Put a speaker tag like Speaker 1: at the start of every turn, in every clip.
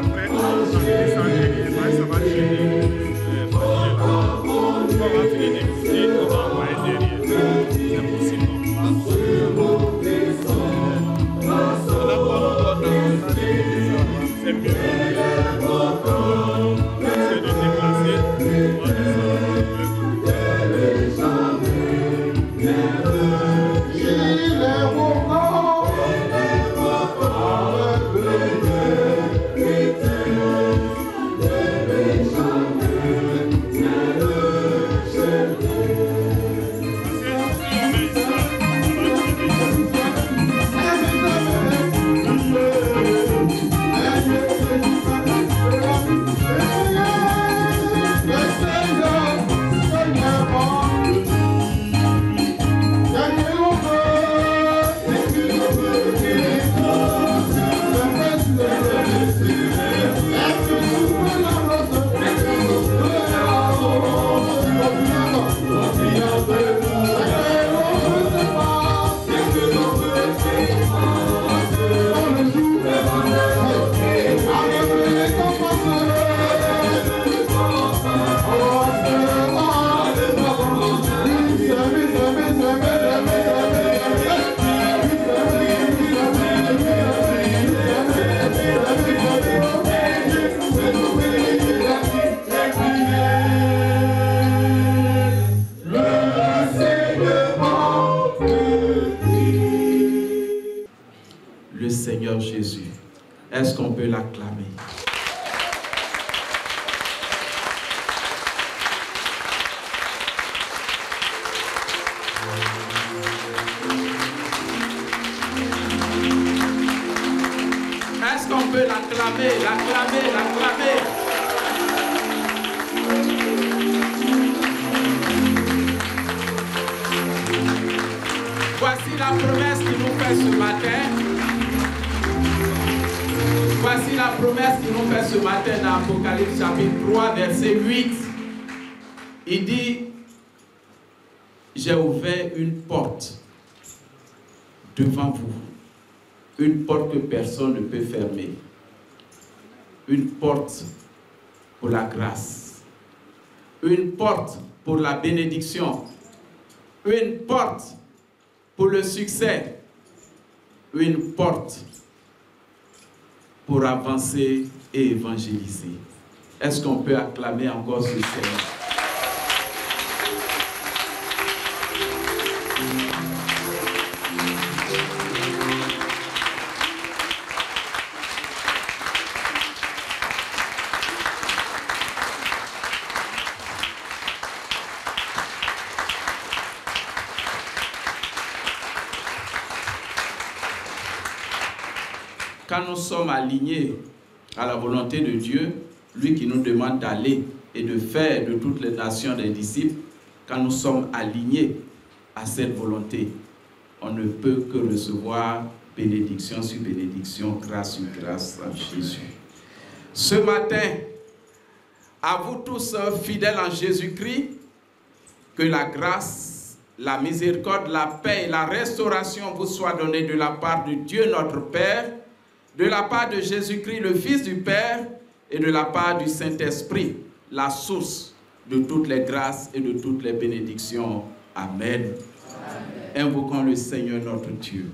Speaker 1: après, ça va gêner. On va finir d'écouter, on va envoyer derrière. C'est possible. C'est mieux. C'est de déplacer. On va
Speaker 2: Jésus. Est-ce qu'on peut l'acclamer? Est-ce qu'on peut l'acclamer, l'acclamer, l'acclamer? Voici la promesse qu'il nous fait ce matin. Voici la promesse qu'il nous fait ce matin dans Apocalypse chapitre 3, verset 8. Il dit, j'ai ouvert une porte devant vous. Une porte que personne ne peut fermer. Une porte pour la grâce. Une porte pour la bénédiction. Une porte pour le succès. Une porte pour avancer et évangéliser. Est-ce qu'on peut acclamer encore ce Seigneur? Quand nous sommes alignés à la volonté de Dieu, lui qui nous demande d'aller et de faire de toutes les nations des disciples, quand nous sommes alignés à cette volonté, on ne peut que recevoir bénédiction sur bénédiction, grâce sur grâce en Jésus. Ce matin, à vous tous fidèles en Jésus-Christ, que la grâce, la miséricorde, la paix et la restauration vous soient données de la part de Dieu notre Père, de la part de Jésus-Christ, le Fils du Père, et de la part du Saint-Esprit, la source de toutes les grâces et de toutes les bénédictions. Amen. Amen. Invoquons le Seigneur notre Dieu.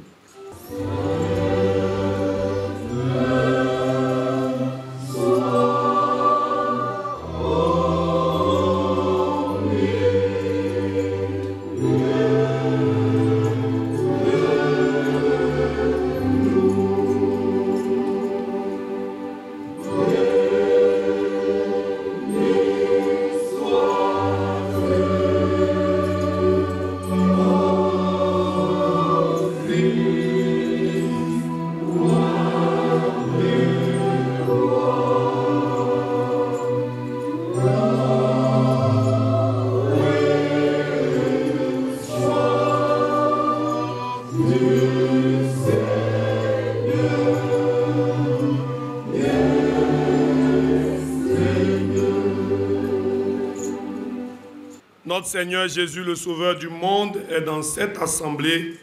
Speaker 1: Notre Seigneur Jésus, le Sauveur du monde, est dans cette assemblée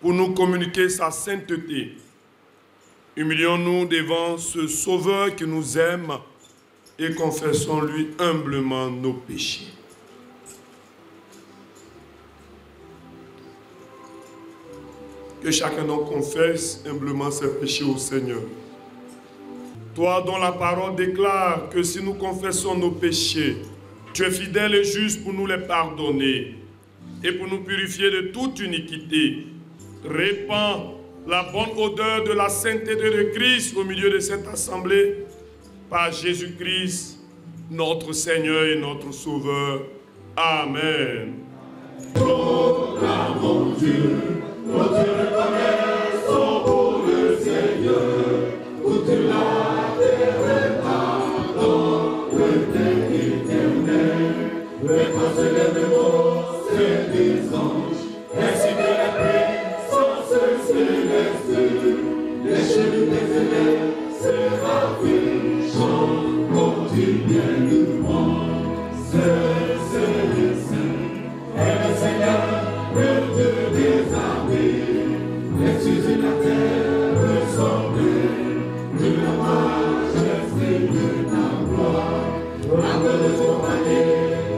Speaker 1: pour nous communiquer sa sainteté.
Speaker 3: Humilions-nous devant ce Sauveur qui nous aime et confessons-lui humblement nos péchés. Que chacun d'entre nous confesse humblement ses péchés au Seigneur. Toi dont la parole déclare que si nous confessons nos péchés, tu es fidèle et juste pour nous les pardonner et pour nous purifier de toute iniquité. Répands la bonne odeur de la sainteté de Christ au milieu de cette assemblée par Jésus-Christ, notre Seigneur et notre Sauveur. Amen. Proclamons Dieu, nous te reconnaissons pour le Seigneur, toute la terre pardonne, le Père éternel, réponse les mots, c'est des anges, ainsi que la puissance céleste, les chefs des élèves, séraphins, chantent continuellement, c'est le Saint, et le Seigneur, le Dieu des armées, les cieux et la terre ressemblent de la majesté de ta gloire. Accorde de son panier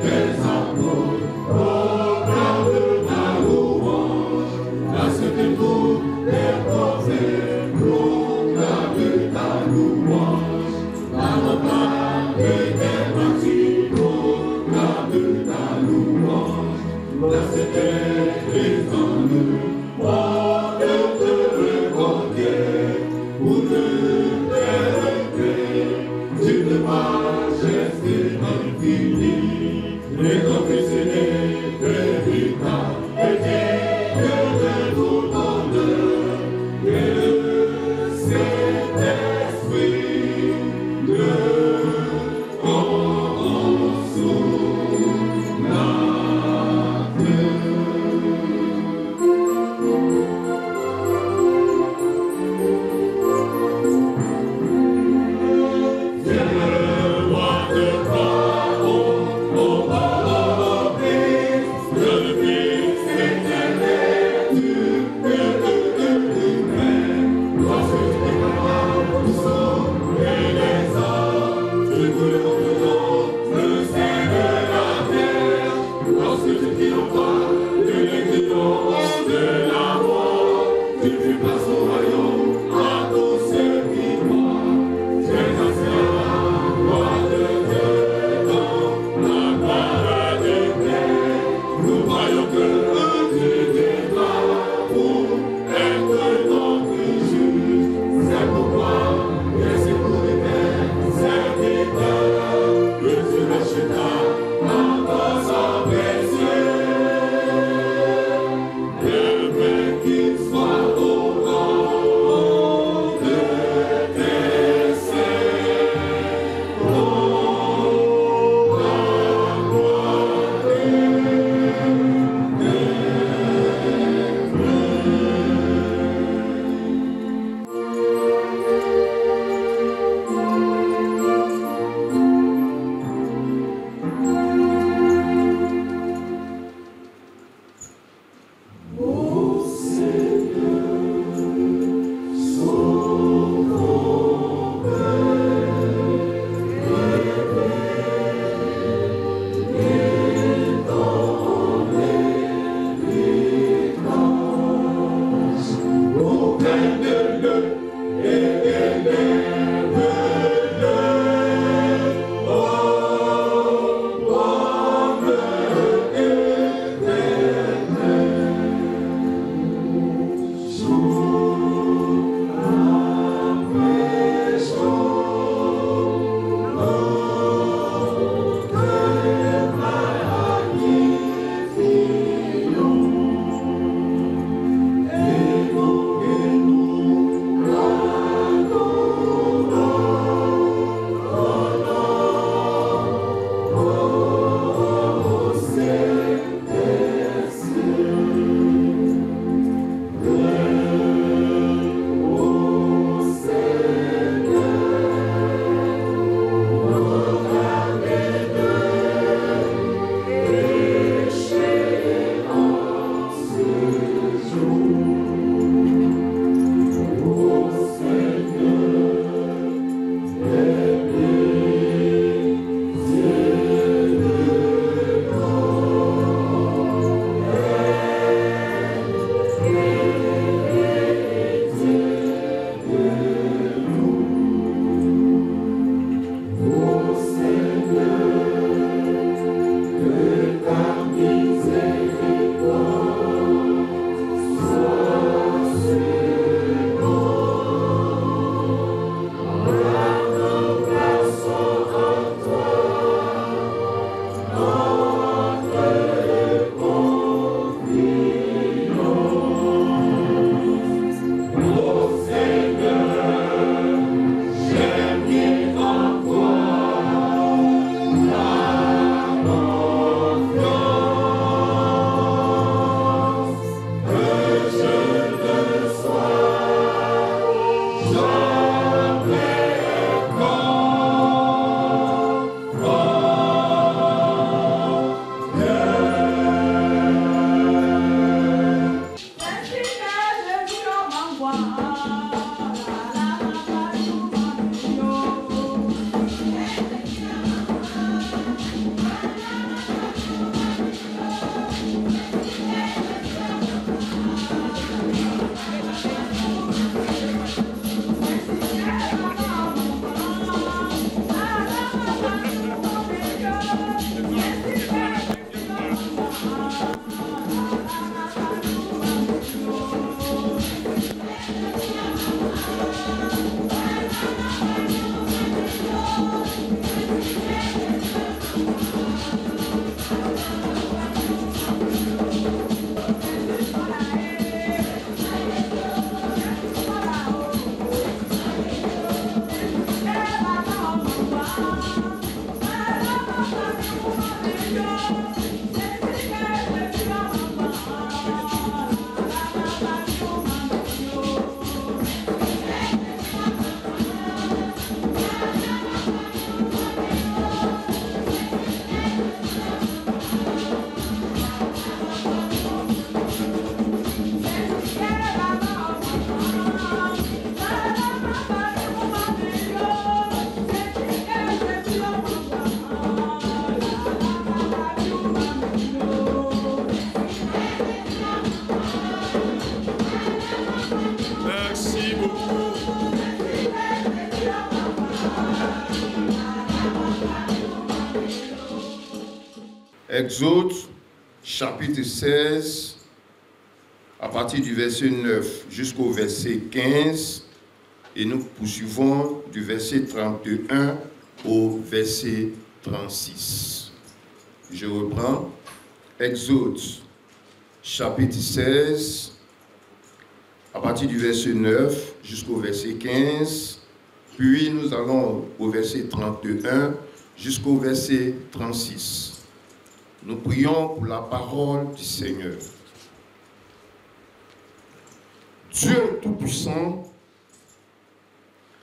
Speaker 3: des apôtres, proclame ta louange. La sepulture des prophètes, proclame ta louange. La montagne des martyrs, proclame ta louange. La sepulture des anges, moi je te reconnais, pour le Père, Dieu de majesté infinie, les confessions véritable, et Dieu de tout honneur, et le Saint-Esprit, le consolateur.
Speaker 4: Exode, chapitre 16, à partir du verset 9 jusqu'au verset 15, et nous poursuivons du verset 31 au verset 36. Je reprends. Exode, chapitre 16, à partir du verset 9 jusqu'au verset 15, puis nous allons au verset 31 jusqu'au verset 36. Nous prions pour la parole du Seigneur. Dieu Tout-Puissant,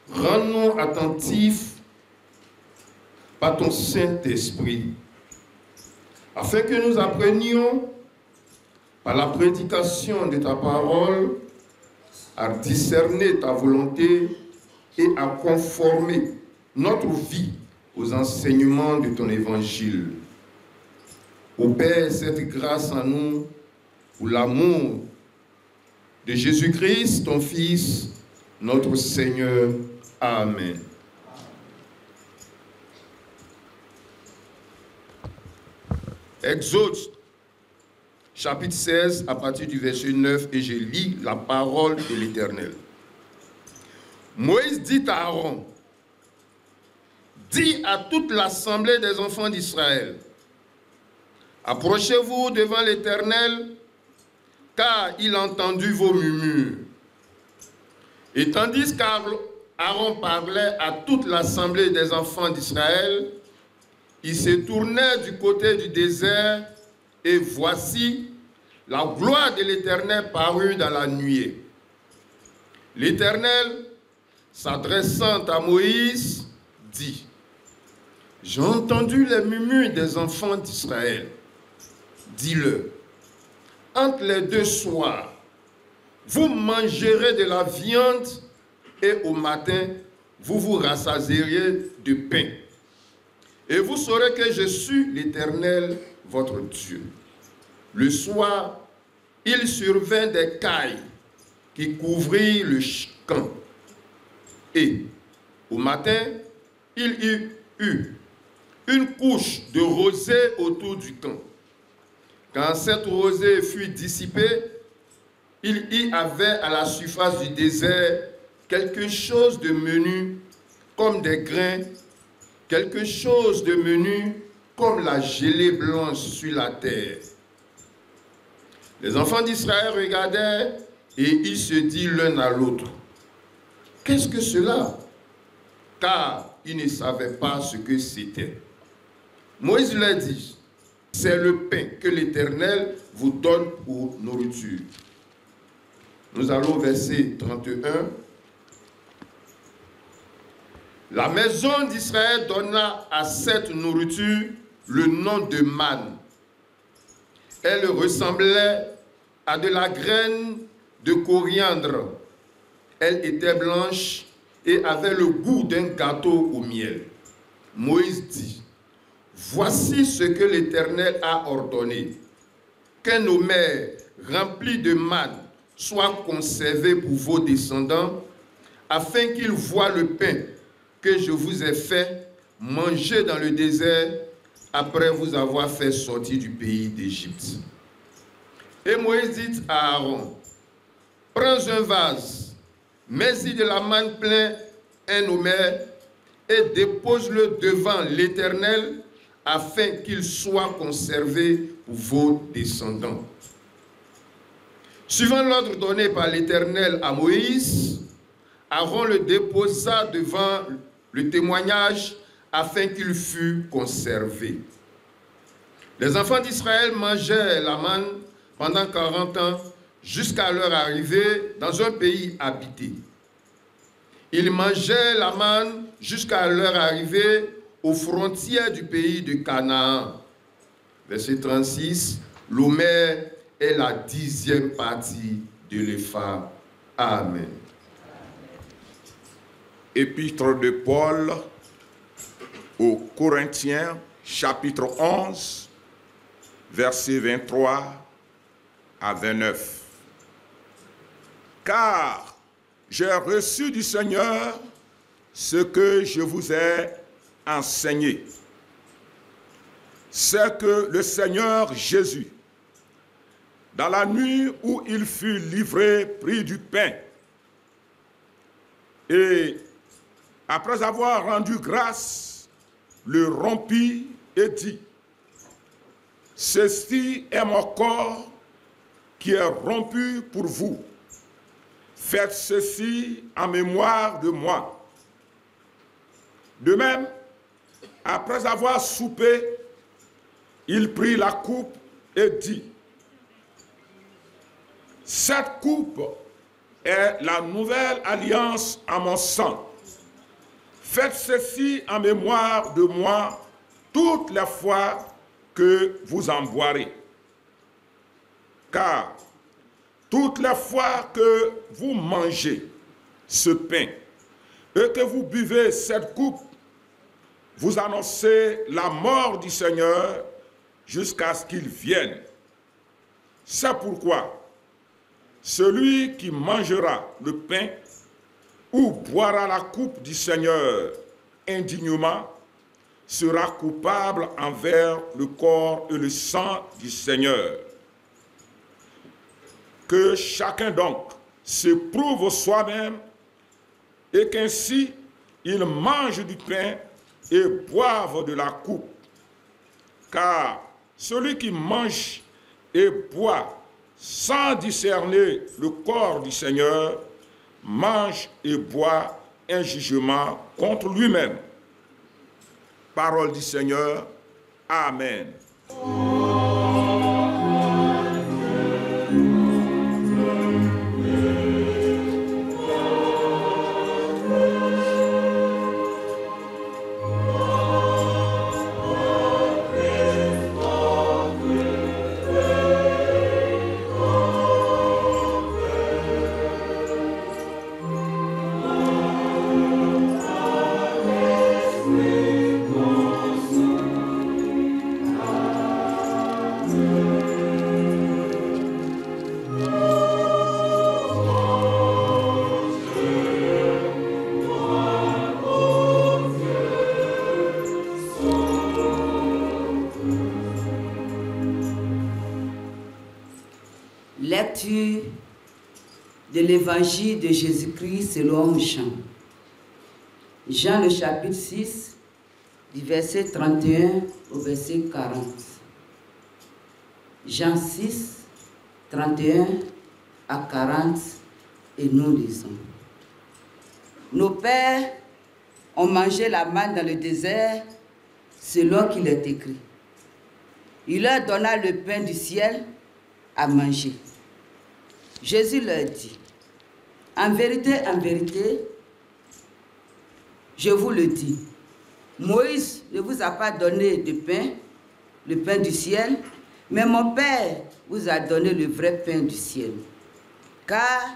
Speaker 4: rends-nous attentifs par ton Saint-Esprit, afin que nous apprenions par la prédication de ta parole à discerner ta volonté et à conformer notre vie aux enseignements de ton évangile. Opère cette grâce en nous pour l'amour de Jésus-Christ, ton Fils, notre Seigneur. Amen. Exode, chapitre 16, à partir du verset 9, et je lis la parole de l'Éternel. Moïse dit à Aaron, dis à toute l'assemblée des enfants d'Israël, approchez-vous devant l'Éternel, car il a entendu vos murmures. Et tandis qu'Aaron parlait à toute l'assemblée des enfants d'Israël, il se tournait du côté du désert, et voici, la gloire de l'Éternel parut dans la nuée. L'Éternel, s'adressant à Moïse, dit, j'ai entendu les murmures des enfants d'Israël. Dis-le, entre les deux soirs, vous mangerez de la viande et au matin, vous vous rassasierez de pain. Et vous saurez que je suis l'Éternel, votre Dieu. Le soir, il survint des cailles qui couvrirent le camp. Et au matin, il y eut une couche de rosée autour du camp. Quand cette rosée fut dissipée, il y avait à la surface du désert quelque chose de menu comme des grains, quelque chose de menu comme la gelée blanche sur la terre. Les enfants d'Israël regardèrent et ils se dirent l'un à l'autre, qu'est-ce que cela? Car ils ne savaient pas ce que c'était. Moïse leur dit, c'est le pain que l'Éternel vous donne pour nourriture. Nous allons au verset 31. La maison d'Israël donna à cette nourriture le nom de manne. Elle ressemblait à de la graine de coriandre. Elle était blanche et avait le goût d'un gâteau au miel. Moïse dit, voici ce que l'Éternel a ordonné, que nos mers remplies de manne soient conservées pour vos descendants, afin qu'ils voient le pain que je vous ai fait manger dans le désert après vous avoir fait sortir du pays d'Égypte. Et Moïse dit à Aaron, prends un vase, mets-y de la manne plein un omer et dépose-le devant l'Éternel afin qu'il soit conservé pour vos descendants. Suivant l'ordre donné par l'Éternel à Moïse, Aaron le déposa devant le témoignage afin qu'il fût conservé. Les enfants d'Israël mangeaient la manne pendant 40 ans jusqu'à leur arrivée dans un pays habité. Ils mangeaient la manne jusqu'à leur arrivée aux frontières du pays de Canaan. Verset 36, l'omer est la 10e partie de l'épha. Amen.
Speaker 5: Épître de Paul aux Corinthiens, chapitre 11, versets 23 à 29. Car j'ai reçu du Seigneur ce que je vous ai enseigné. c'est que le Seigneur Jésus, dans la nuit où il fut livré, prit du pain et après avoir rendu grâce, le rompit et dit: ceci est mon corps qui est rompu pour vous. Faites ceci en mémoire de moi. De même, après avoir soupé, il prit la coupe et dit: cette coupe est la nouvelle alliance en mon sang. Faites ceci en mémoire de moi toutes les fois que vous en boirez. Car toutes les fois que vous mangez ce pain et que vous buvez cette coupe, vous annoncez la mort du Seigneur jusqu'à ce qu'il vienne. C'est pourquoi celui qui mangera le pain ou boira la coupe du Seigneur indignement sera coupable envers le corps et le sang du Seigneur. Que chacun donc s'éprouve soi-même et qu'ainsi il mange du pain et boive de la coupe. Car celui qui mange et boit sans discerner le corps du Seigneur mange et boit un jugement contre lui-même. Parole du Seigneur. Amen.
Speaker 6: Lecture de l'évangile de Jésus-Christ selon Jean. Jean le chapitre 6, du verset 31 au verset 40. Jean 6, 31 à 40, et nous lisons. Nos pères ont mangé la manne dans le désert selon qu'il est écrit. Il leur donna le pain du ciel à manger. Jésus leur dit: en vérité, je vous le dis, Moïse ne vous a pas donné de pain, le pain du ciel, mais mon Père vous a donné le vrai pain du ciel. Car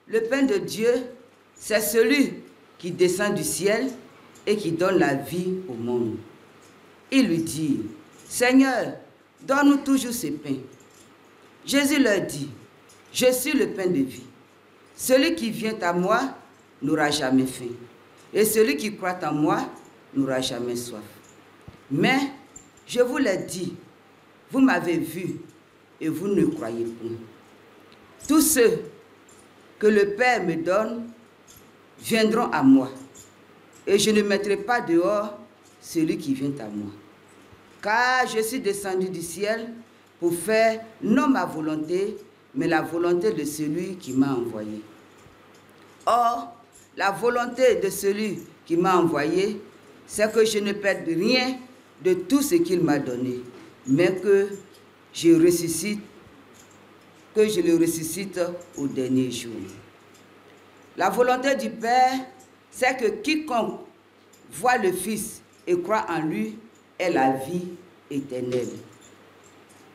Speaker 6: le pain de Dieu, c'est celui qui descend du ciel et qui donne la vie au monde. Ils lui dirent: Seigneur, donne-nous toujours ce pain. Jésus leur dit: je suis le pain de vie. Celui qui vient à moi n'aura jamais faim. Et celui qui croit en moi n'aura jamais soif. Mais je vous l'ai dit, vous m'avez vu et vous ne croyez point. Tous ceux que le Père me donne viendront à moi. Et je ne mettrai pas dehors celui qui vient à moi. Car je suis descendu du ciel pour faire non ma volonté, mais la volonté de celui qui m'a envoyé. Or, la volonté de celui qui m'a envoyé, c'est que je ne perde rien de tout ce qu'il m'a donné, mais que je le ressuscite au dernier jour. La volonté du Père, c'est que quiconque voit le Fils et croit en lui ait la vie éternelle.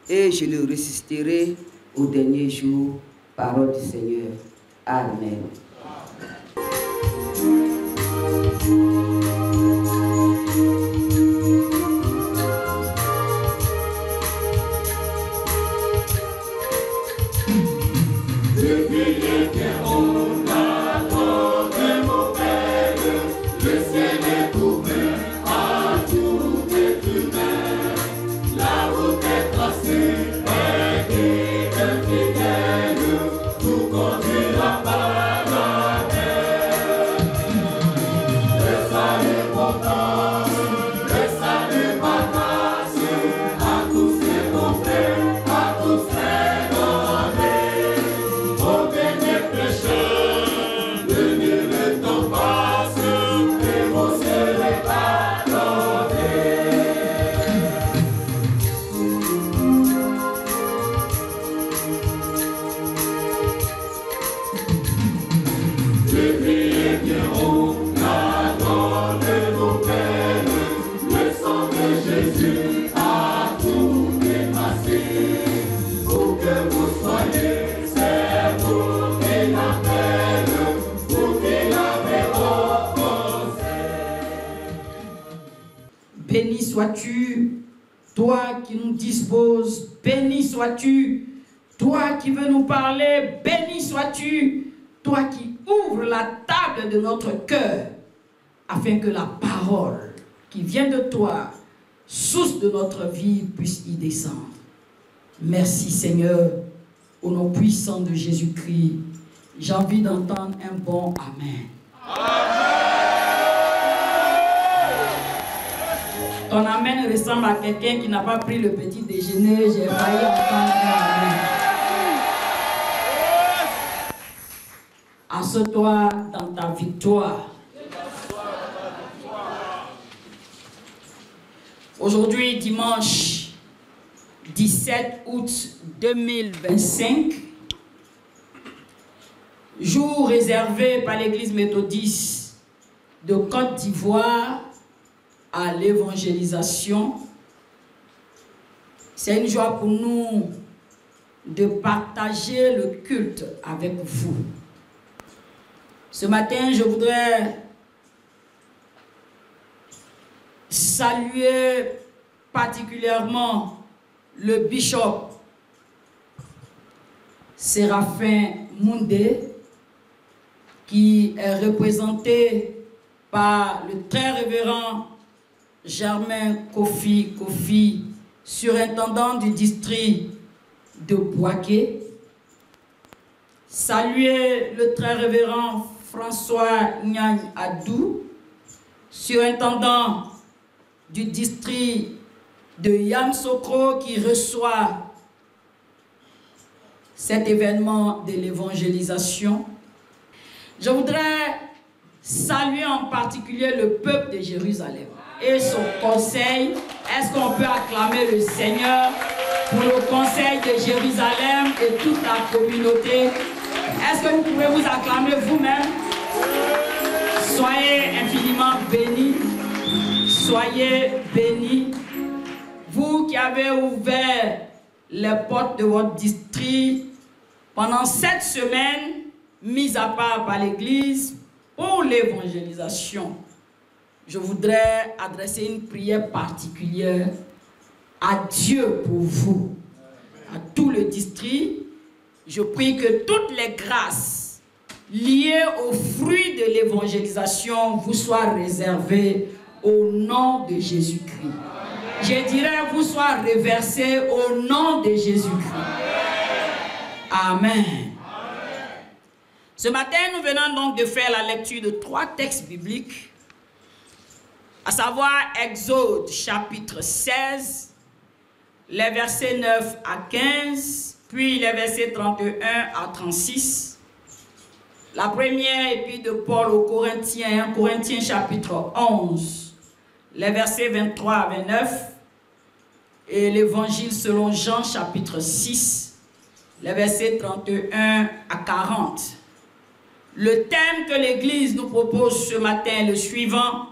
Speaker 6: Et je le ressusciterai au dernier jour. Parole du Seigneur. Amen.
Speaker 7: béni sois-tu. Toi qui nous disposes, béni sois-tu. Toi qui veux nous parler, béni sois-tu. Toi qui ouvres la table de notre cœur, afin que la parole qui vient de toi, source de notre vie, puisse y descendre. Merci Seigneur, au nom puissant de Jésus-Christ. J'ai envie d'entendre un bon Amen. Ton Amen ressemble à quelqu'un qui n'a pas pris le petit déjeuner. J'ai failli entendre un Amen. Assieds-toi dans ta victoire. Aujourd'hui, dimanche 17 août 2025, jour réservé par l'Église méthodiste de Côte d'Ivoire à l'évangélisation. C'est une joie pour nous de partager le culte avec vous. Ce matin, je voudrais saluer particulièrement le bishop Séraphin Moundé, qui est représenté par le très révérend Germain Kofi, surintendant du district de Boaké. Saluer le très révérend François Nyagne Adou, surintendant du district de Yamoussoukro, qui reçoit cet événement de l'évangélisation. Je voudrais saluer en particulier le peuple de Jérusalem et son conseil. Est-ce qu'on peut acclamer le Seigneur pour le conseil de Jérusalem et toute la communauté? Est-ce que vous pouvez vous acclamer vous-même? Soyez infiniment bénis. Soyez bénis. Vous qui avez ouvert les portes de votre district pendant 7 semaines, mises à part par l'Église pour l'évangélisation, je voudrais adresser une prière particulière à Dieu pour vous, à tout le district. Je prie que toutes les grâces liées aux fruits de l'évangélisation vous soient réservées au nom de Jésus-Christ. Je dirais vous soient reversées au nom de Jésus-Christ. Amen. Ce matin, nous venons donc de faire la lecture de 3 textes bibliques, à savoir Exode chapitre 16, les versets 9 à 15, puis les versets 31 à 36. La première épître de Paul aux Corinthiens, Corinthiens chapitre 11, les versets 23 à 29, et l'évangile selon Jean chapitre 6, les versets 31 à 40. Le thème que l'Église nous propose ce matin est le suivant: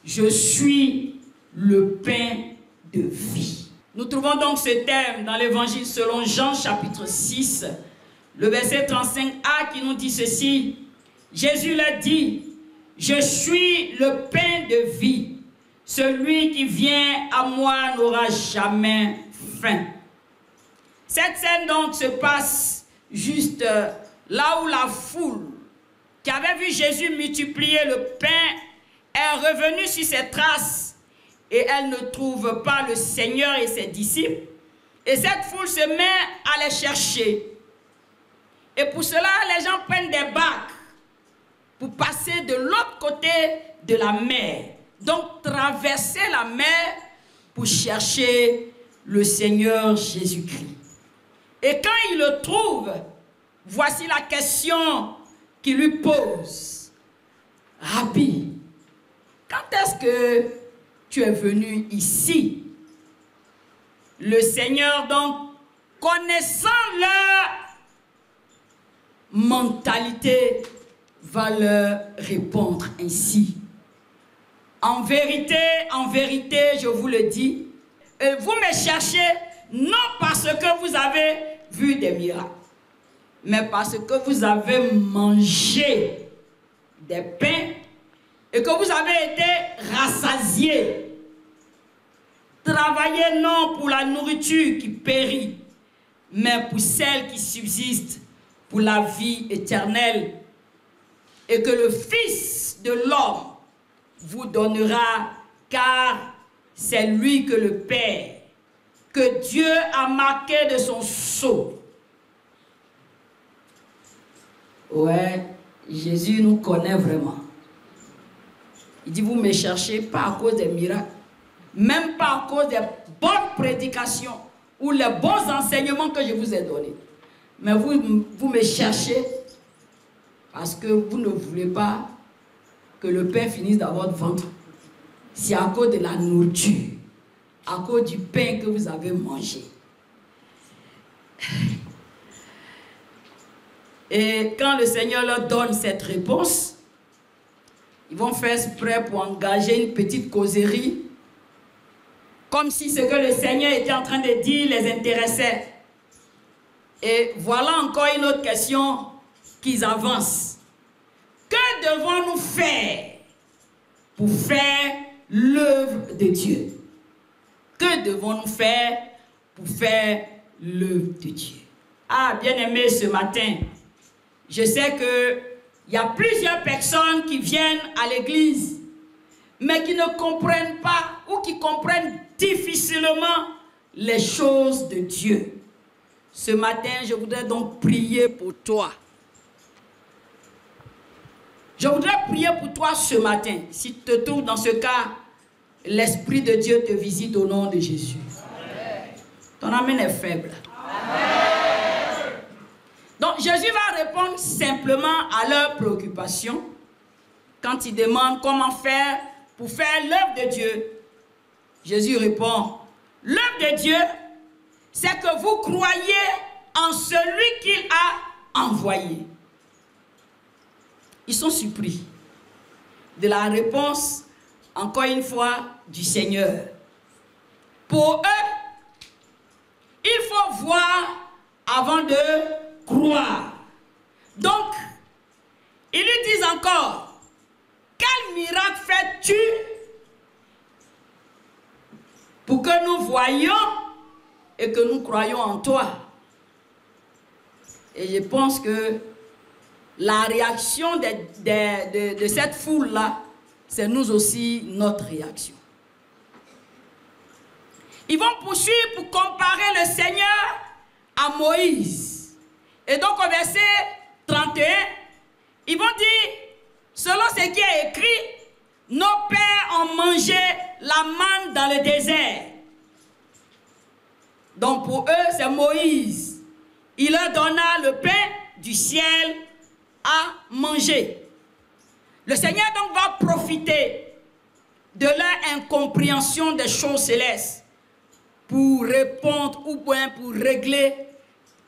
Speaker 7: je suis le pain de vie. Nous trouvons donc ce thème dans l'évangile selon Jean chapitre 6, le verset 35a qui nous dit ceci: Jésus l'a dit, je suis le pain de vie. Celui qui vient à moi n'aura jamais faim. Cette scène donc se passe juste là où la foule qui avait vu Jésus multiplier le pain est revenue sur ses traces et elle ne trouve pas le Seigneur et ses disciples. Et cette foule se met à les chercher. Et pour cela, les gens prennent des barques pour passer de l'autre côté de la mer. Donc, traverser la mer pour chercher le Seigneur Jésus-Christ. Et quand ils le trouvent, voici la question qu'il lui pose. Rabbi, quand est-ce que tu es venu ici? Le Seigneur, donc, connaissant leur mentalité, va leur répondre ainsi. En vérité, je vous le dis, vous me cherchez non parce que vous avez vu des miracles, mais parce que vous avez mangé des pains et que vous avez été rassasiés. travailler non pour la nourriture qui périt, mais pour celle qui subsiste pour la vie éternelle, et que le Fils de l'homme vous donnera, car c'est lui que le Père, que Dieu a marqué de son sceau. Ouais, Jésus nous connaît vraiment. Il dit, vous ne me cherchez pas à cause des miracles, même pas à cause des bonnes prédications ou les bons enseignements que je vous ai donnés. Mais vous me cherchez parce que vous ne voulez pas que le pain finisse dans votre ventre. C'est à cause de la nourriture, à cause du pain que vous avez mangé. Et quand le Seigneur leur donne cette réponse, ils vont faire exprès pour engager une petite causerie, comme si ce que le Seigneur était en train de dire les intéressait. Et voilà encore une autre question qu'ils avancent. Que devons-nous faire pour faire l'œuvre de Dieu? Que devons-nous faire pour faire l'œuvre de Dieu? Ah, bien-aimés, ce matin, je sais qu'il y a plusieurs personnes qui viennent à l'église, mais qui ne comprennent pas ou qui comprennent difficilement les choses de Dieu. Ce matin, je voudrais donc prier pour toi. Je voudrais prier pour toi ce matin. Si tu te trouves dans ce cas, l'Esprit de Dieu te visite au nom de Jésus. Amen. Ton amen est faible. Amen. Donc Jésus va répondre simplement à leurs préoccupations quand ils demandent comment faire pour faire l'œuvre de Dieu. Jésus répond, l'œuvre de Dieu, c'est que vous croyez en celui qu'il a envoyé. Ils sont surpris de la réponse, encore une fois, du Seigneur. Pour eux, il faut voir avant de croire. Donc, ils lui disent encore, quel miracle fais-tu pour que nous voyions et que nous croyons en toi? Et je pense que la réaction de cette foule-là, c'est nous aussi notre réaction. Ils vont poursuivre pour comparer le Seigneur à Moïse. Et donc au verset 31, ils vont dire, selon ce qui est écrit, nos pères ont mangé la manne dans le désert. Donc pour eux, c'est Moïse. Il leur donna le pain du ciel à manger. Le Seigneur donc va profiter de leur incompréhension des choses célestes pour répondre ou bien pour régler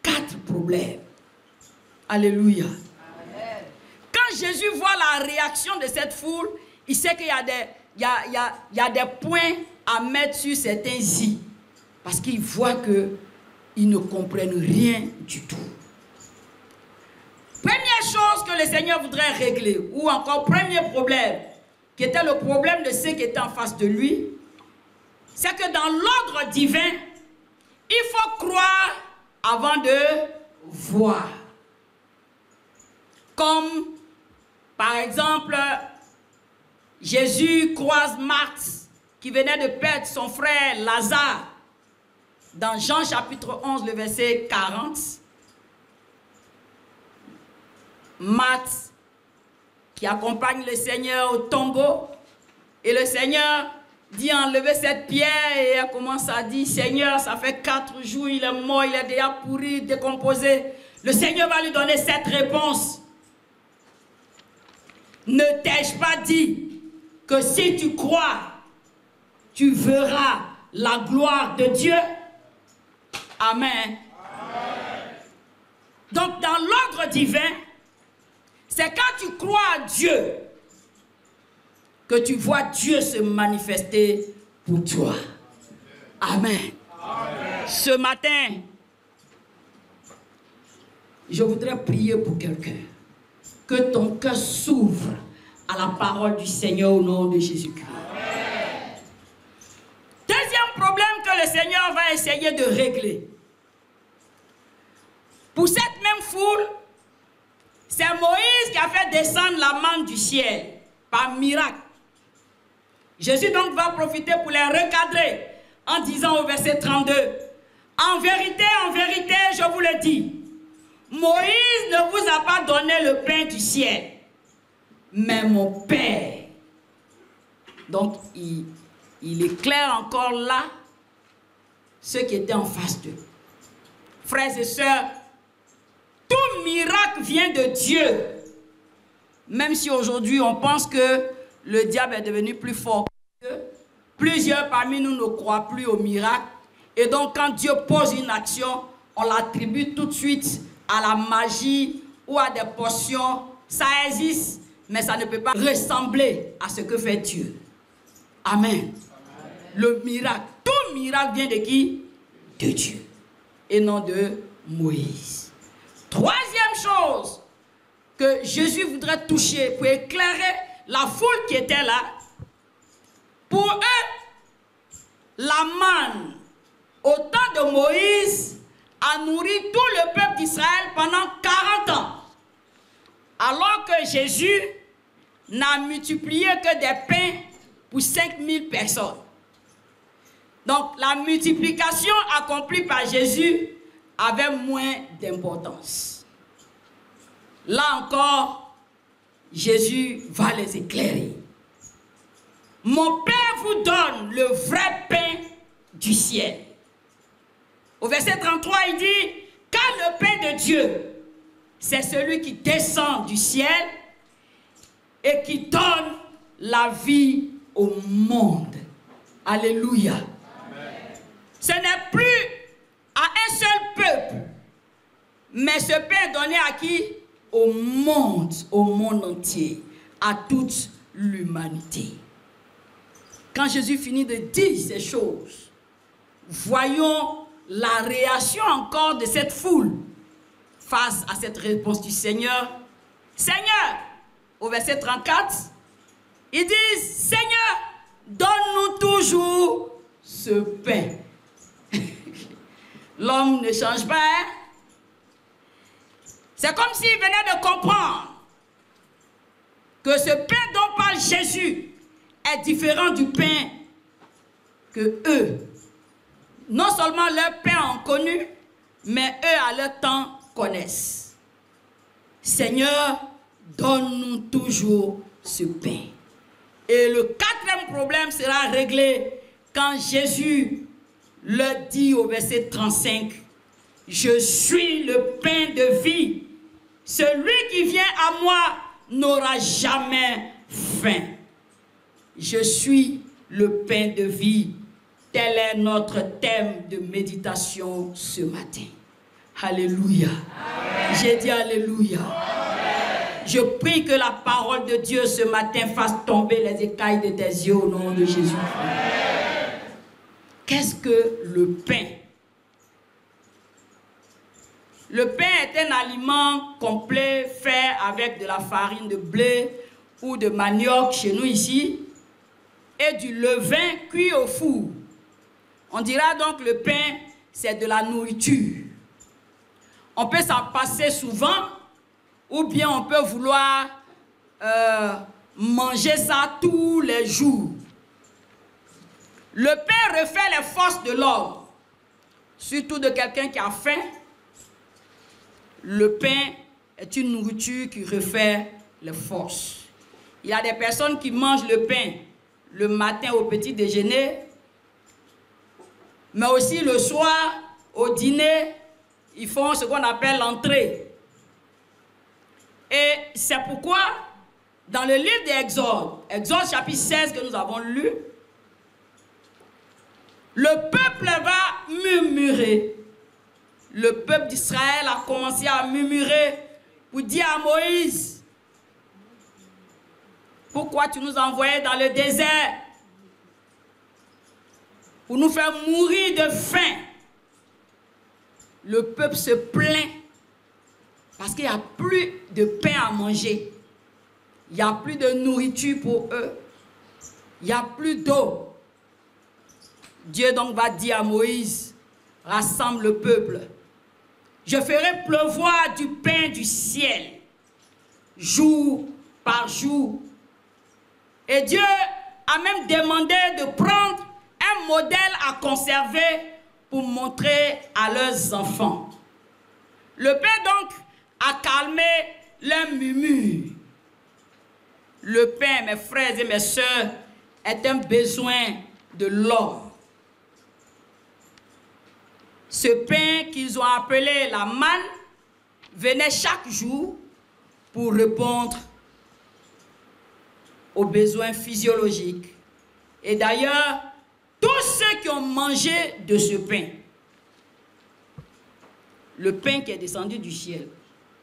Speaker 7: 4 problèmes. Alléluia. Amen. Quand Jésus voit la réaction de cette foule, il sait qu'il y a des points à mettre sur certains i, parce qu'il voit qu'ils ne comprennent rien du tout. Première chose que le Seigneur voudrait régler, ou encore premier problème, qui était le problème de ceux qui étaient en face de lui, c'est que dans l'ordre divin, il faut croire avant de voir. Comme, par exemple, Jésus croise Marthe, qui venait de perdre son frère Lazare, dans Jean chapitre 11, le verset 40. Marthe, qui accompagne le Seigneur au tombeau, et le Seigneur dit enlevez cette pierre, et elle commence à dire, Seigneur, ça fait 4 jours, il est mort, il est déjà pourri, décomposé. Le Seigneur va lui donner cette réponse. Ne t'ai-je pas dit que si tu crois, tu verras la gloire de Dieu? Amen. Amen. Donc dans l'ordre divin, c'est quand tu crois à Dieu que tu vois Dieu se manifester pour toi. Amen. Amen. Ce matin, je voudrais prier pour quelqu'un. Que ton cœur s'ouvre à la parole du Seigneur au nom de Jésus-Christ. Deuxième problème Seigneur va essayer de régler. Pour cette même foule, c'est Moïse qui a fait descendre la manne du ciel par miracle. Jésus donc va profiter pour les recadrer en disant au verset 32, en vérité, je vous le dis, Moïse ne vous a pas donné le pain du ciel, mais mon Père. Donc, il éclaire encore là ceux qui étaient en face d'eux. Frères et sœurs, tout miracle vient de Dieu. Même si aujourd'hui on pense que le diable est devenu plus fort que Dieu, plusieurs parmi nous ne croient plus au miracle. Et donc quand Dieu pose une action, on l'attribue tout de suite à la magie ou à des potions. Ça existe, mais ça ne peut pas ressembler à ce que fait Dieu. Amen. Le miracle, tout miracle vient de qui? De Dieu. Et non de Moïse. Troisième chose que Jésus voudrait toucher pour éclairer la foule qui était là. Pour eux, la manne au temps de Moïse a nourri tout le peuple d'Israël pendant 40 ans. Alors que Jésus n'a multiplié que des pains pour 5000 personnes. Donc la multiplication accomplie par Jésus avait moins d'importance. Là encore, Jésus va les éclairer. Mon Père vous donne le vrai pain du ciel. Au verset 33, il dit, car le pain de Dieu, c'est celui qui descend du ciel et qui donne la vie au monde. Alléluia. Amen. Ce n'est plus à un seul peuple, mais ce pain est donné à qui? Au monde entier, à toute l'humanité. Quand Jésus finit de dire ces choses, voyons la réaction encore de cette foule face à cette réponse du Seigneur. Seigneur, au verset 34, ils disent, Seigneur, donne-nous toujours ce pain. L'homme ne change pas, hein? C'est comme s'il venait de comprendre que ce pain dont parle Jésus est différent du pain que eux, non seulement leur pain ont connu, mais eux à leur temps connaissent. Seigneur, donne-nous toujours ce pain. Et le quatrième problème sera réglé quand Jésus leur dit au verset 35, « Je suis le pain de vie. Celui qui vient à moi n'aura jamais faim. » Je suis le pain de vie. Tel est notre thème de méditation ce matin. Alléluia. J'ai dit Alléluia. Amen. Je prie que la parole de Dieu ce matin fasse tomber les écailles de tes yeux au nom de Jésus. Qu'est-ce que le pain? Le pain est un aliment complet fait avec de la farine de blé ou de manioc chez nous ici et du levain cuit au four. On dira donc le pain, c'est de la nourriture. On peut s'en passer souvent ou bien on peut vouloir manger ça tous les jours. Le pain refait les forces de l'homme, surtout de quelqu'un qui a faim. Le pain est une nourriture qui refait les forces. Il y a des personnes qui mangent le pain le matin au petit déjeuner, mais aussi le soir au dîner, ils font ce qu'on appelle l'entrée. Et c'est pourquoi, dans le livre d'Exode, Exode chapitre 16 que nous avons lu, le peuple va murmurer. Le peuple d'Israël a commencé à murmurer pour dire à Moïse, pourquoi tu nous as envoyés dans le désert pour nous faire mourir de faim? Le peuple se plaint parce qu'il n'y a plus de pain à manger. Il n'y a plus de nourriture pour eux. Il n'y a plus d'eau. Dieu donc va dire à Moïse, rassemble le peuple. Je ferai pleuvoir du pain du ciel, jour par jour. Et Dieu a même demandé de prendre un modèle à conserver pour montrer à leurs enfants. Le pain donc a calmé leur murmure. Le pain, mes frères et mes sœurs, est un besoin de l'homme. Ce pain qu'ils ont appelé la manne venait chaque jour pour répondre aux besoins physiologiques. Et d'ailleurs, tous ceux qui ont mangé de ce pain, le pain qui est descendu du ciel,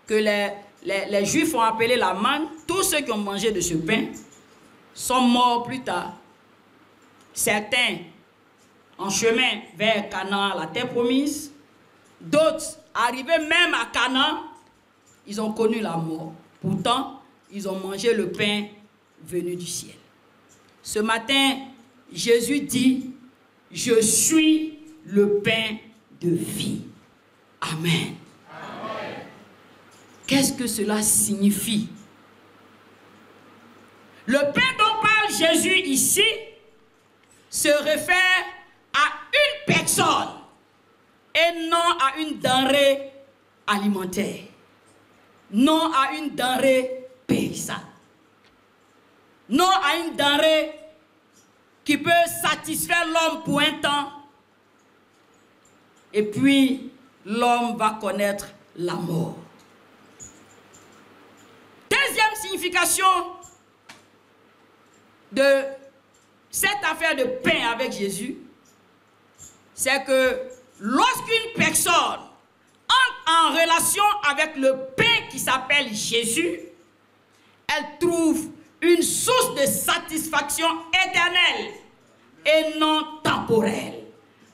Speaker 7: que les Juifs ont appelé la manne, tous ceux qui ont mangé de ce pain sont morts plus tard. Certains en chemin vers Canaan, la terre promise. D'autres, arrivés même à Canaan, ils ont connu la mort. Pourtant, ils ont mangé le pain venu du ciel. Ce matin, Jésus dit, « Je suis le pain de vie. » Amen. Amen. Qu'est-ce que cela signifie? Le pain dont parle Jésus ici se réfère à une personne et non à une denrée alimentaire, non à une denrée paysanne, non à une denrée qui peut satisfaire l'homme pour un temps et puis l'homme va connaître la mort. Deuxième signification de cette affaire de pain avec Jésus, c'est que lorsqu'une personne entre en relation avec le pain qui s'appelle Jésus, elle trouve une source de satisfaction éternelle et non temporelle.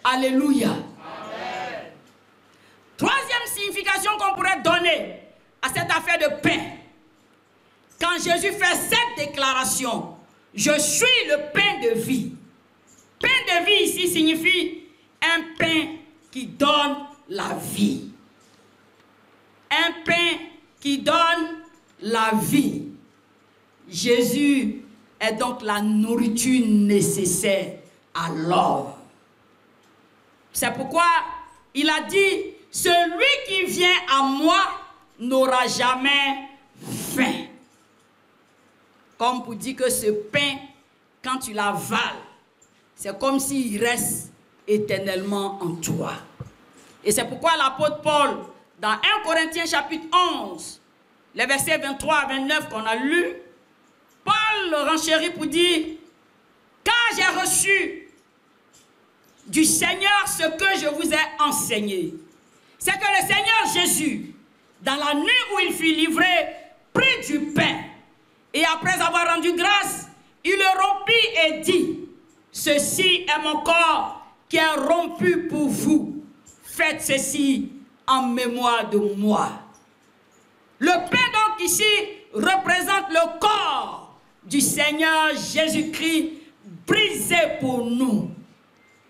Speaker 7: Alléluia. Amen. Troisième signification qu'on pourrait donner à cette affaire de pain, quand Jésus fait cette déclaration, je suis le pain de vie. Pain de vie ici signifie un pain qui donne la vie. Un pain qui donne la vie. Jésus est donc la nourriture nécessaire à l'homme. C'est pourquoi il a dit, celui qui vient à moi n'aura jamais faim. Comme pour dire que ce pain, quand tu l'avales, c'est comme s'il reste éternellement en toi. Et c'est pourquoi l'apôtre Paul, dans 1 Corinthiens chapitre 11, les versets 23 à 29 qu'on a lus, Paul le renchérit pour dire, car j'ai reçu du Seigneur ce que je vous ai enseigné. C'est que le Seigneur Jésus, dans la nuit où il fut livré, prit du pain. Et après avoir rendu grâce, il le rompit et dit, ceci est mon corps qui est rompu pour vous. Faites ceci en mémoire de moi. Le pain donc ici représente le corps du Seigneur Jésus-Christ brisé pour nous.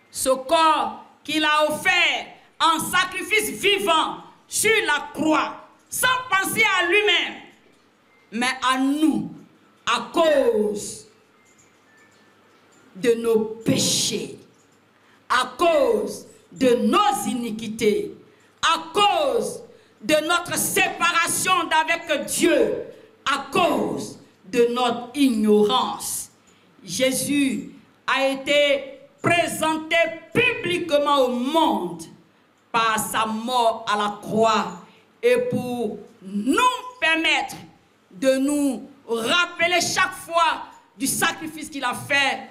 Speaker 7: Ce corps qu'il a offert en sacrifice vivant sur la croix, sans penser à lui-même, mais à nous, à cause de nos péchés, à cause de nos iniquités, à cause de notre séparation d'avec Dieu, à cause de notre ignorance. Jésus a été présenté publiquement au monde par sa mort à la croix et pour nous permettre de nous rappeler chaque fois du sacrifice qu'il a fait.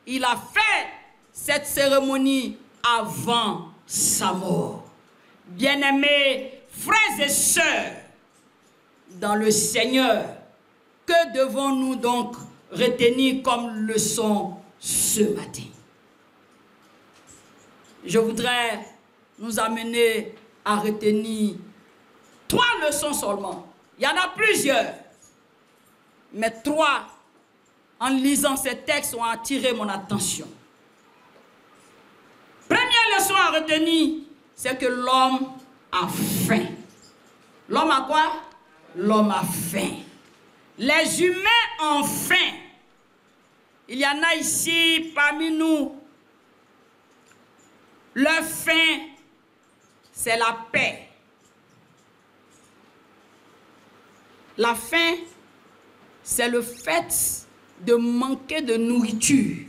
Speaker 7: Il a fait cette cérémonie avant sa mort. Bien-aimés frères et sœurs dans le Seigneur, que devons-nous donc retenir comme leçon ce matin? Je voudrais nous amener à retenir 3 leçons seulement. Il y en a plusieurs, mais 3, en lisant ces textes, ont attiré mon attention. à retenir, c'est que l'homme a faim. L'homme a quoi? L'homme a faim. Les humains ont faim. Il y en a ici parmi nous. Leur faim, c'est la paix. La faim, c'est le fait de manquer de nourriture.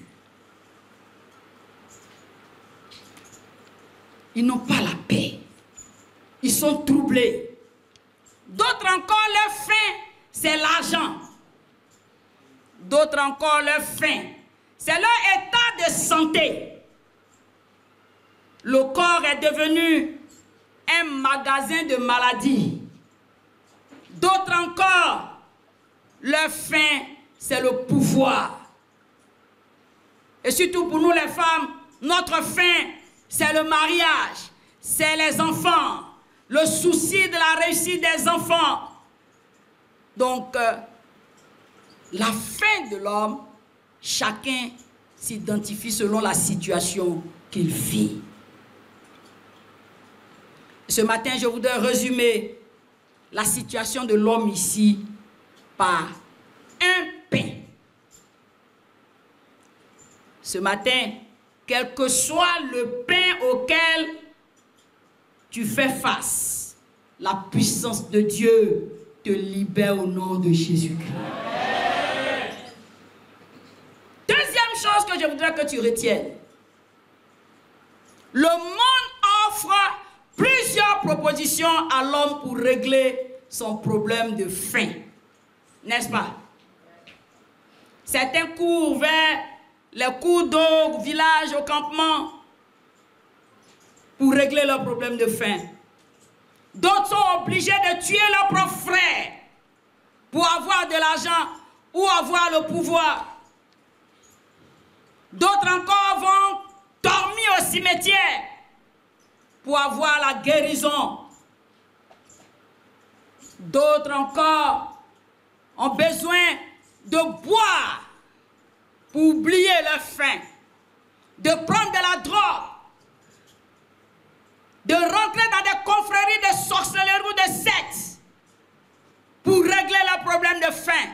Speaker 7: Ils n'ont pas la paix. Ils sont troublés. D'autres encore, leur faim, c'est l'argent. D'autres encore, leur faim, c'est leur état de santé. Le corps est devenu un magasin de maladies. D'autres encore, leur faim, c'est le pouvoir. Et surtout pour nous les femmes, notre faim, c'est le mariage, c'est les enfants, le souci de la réussite des enfants. Donc, la faim de l'homme, chacun s'identifie selon la situation qu'il vit. Ce matin, je voudrais résumer la situation de l'homme ici par un pain. Ce matin, quel que soit le pain auquel tu fais face, la puissance de Dieu te libère au nom de Jésus-Christ. Deuxième chose que je voudrais que tu retiennes. Le monde offre plusieurs propositions à l'homme pour régler son problème de faim. N'est-ce pas? Certains courent vers les cours d'eau, au village, au campement, pour régler leur problème de faim. D'autres sont obligés de tuer leurs propres frères pour avoir de l'argent ou avoir le pouvoir. D'autres encore vont dormir au cimetière pour avoir la guérison. D'autres encore ont besoin de boire pour oublier leur faim, de prendre de la drogue, de rentrer dans des confréries de sorcellerie ou de sectes pour régler leur problème de faim.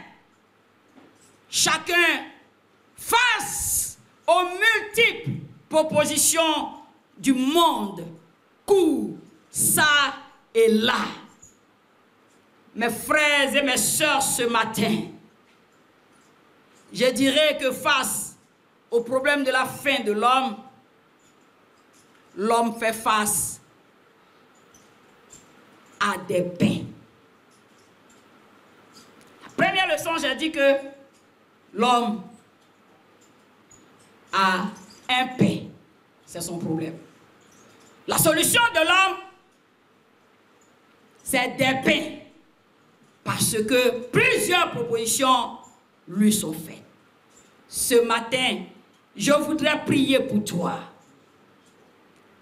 Speaker 7: Chacun face aux multiples propositions du monde court ça et là. Mes frères et mes sœurs, ce matin, je dirais que face au problème de la faim de l'homme, l'homme fait face à des pains. La première leçon, j'ai dit que l'homme a un pain. C'est son problème. La solution de l'homme, c'est des pains. Parce que plusieurs propositions lui sont faites. Ce matin, je voudrais prier pour toi.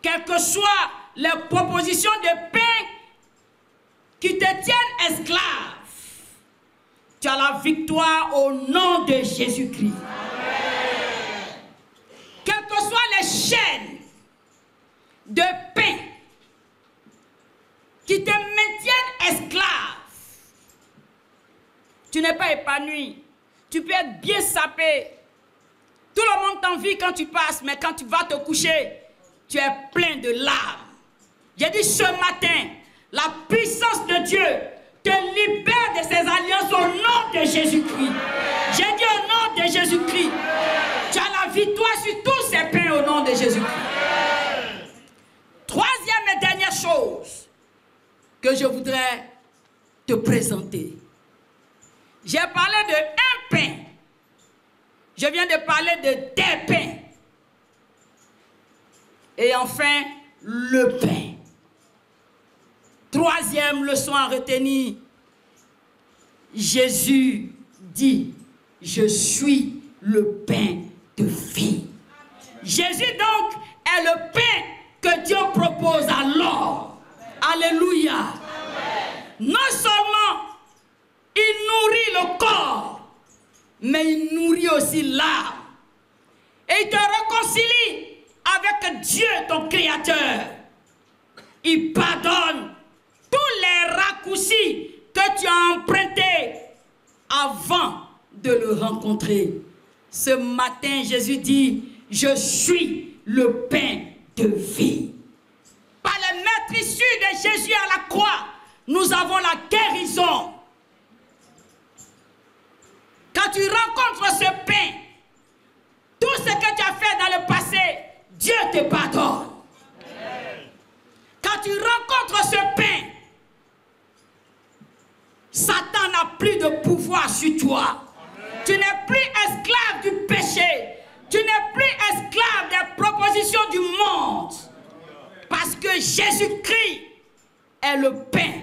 Speaker 7: Quelles que soient les propositions de pain qui te tiennent esclave, tu as la victoire au nom de Jésus-Christ. Quelles que soient les chaînes de pain qui te maintiennent esclave, tu n'es pas épanoui. Tu peux être bien sapé. Tout le monde t'envie quand tu passes, mais quand tu vas te coucher, tu es plein de larmes. J'ai dit ce matin, la puissance de Dieu te libère de ces alliances au nom de Jésus-Christ. J'ai dit au nom de Jésus-Christ. Tu as la victoire sur tous ces pains au nom de Jésus-Christ. Troisième et dernière chose que je voudrais te présenter. J'ai parlé de un pain. Je viens de parler de des pains. Et enfin, le pain. Troisième leçon à retenir. Jésus dit, je suis le pain de vie. Jésus donc est le pain que Dieu propose à l'homme. Alléluia. Non seulement il nourrit le corps, mais il nourrit aussi l'âme. Et il te réconcilie avec Dieu Dieu, ton Créateur, il pardonne tous les raccourcis que tu as empruntés avant de le rencontrer. Ce matin, Jésus dit, je suis le pain de vie. Par le maître issu de Jésus à la croix, nous avons la guérison. Quand tu rencontres ce pain, tout ce que tu as fait dans le passé, Dieu te pardonne. Quand tu rencontres ce pain, Satan n'a plus de pouvoir sur toi. Tu n'es plus esclave du péché. Tu n'es plus esclave des propositions du monde. Parce que Jésus-Christ est le pain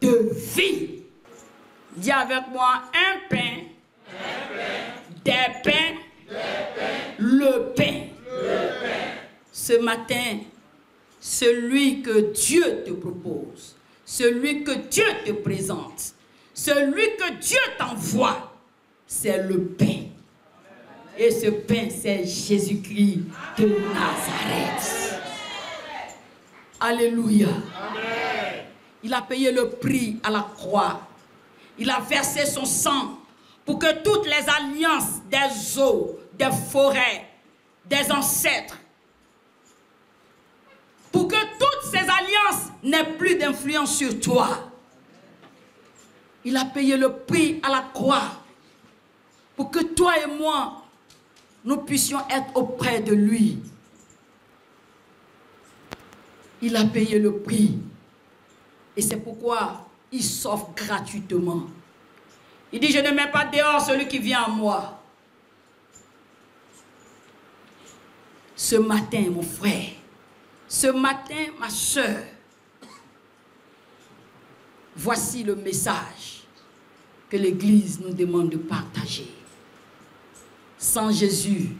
Speaker 7: de vie. Dis avec moi, un pain, des pains, le pain. Ce matin, celui que Dieu te propose, celui que Dieu te présente, celui que Dieu t'envoie, c'est le pain. Et ce pain, c'est Jésus-Christ de Nazareth. Alléluia. Il a payé le prix à la croix. Il a versé son sang pour que toutes les alliances des eaux, des forêts, des ancêtres, pour que toutes ces alliances n'aient plus d'influence sur toi. Il a payé le prix à la croix pour que toi et moi, nous puissions être auprès de lui. Il a payé le prix. Et c'est pourquoi il s'offre gratuitement. Il dit, je ne mets pas dehors celui qui vient à moi. Ce matin, mon frère, ce matin, ma soeur, voici le message que l'Église nous demande de partager. Sans Jésus,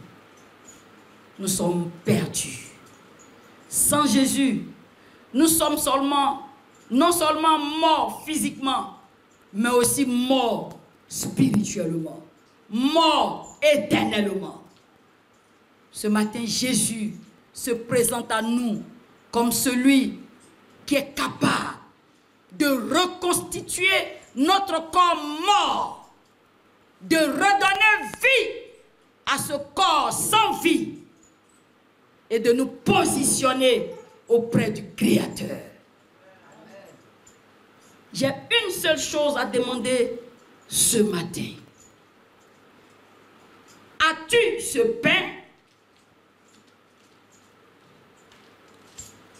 Speaker 7: nous sommes perdus. Sans Jésus, nous sommes non seulement morts physiquement, mais aussi morts spirituellement, morts éternellement. Ce matin, Jésus se présente à nous comme celui qui est capable de reconstituer notre corps mort, de redonner vie à ce corps sans vie et de nous positionner auprès du Créateur. J'ai une seule chose à demander ce matin. As-tu ce pain?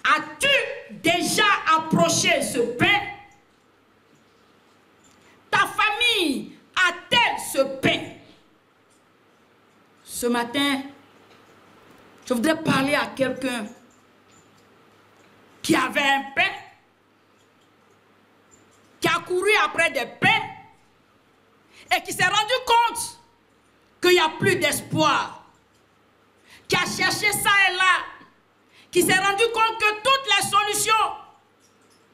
Speaker 7: As-tu déjà approché ce pain? Ta famille a-t-elle ce pain? Ce matin, je voudrais parler à quelqu'un qui avait un pain, qui a couru après des pains et qui s'est rendu compte qu'il n'y a plus d'espoir, qui a cherché ça et là, qui s'est rendu compte que toutes les solutions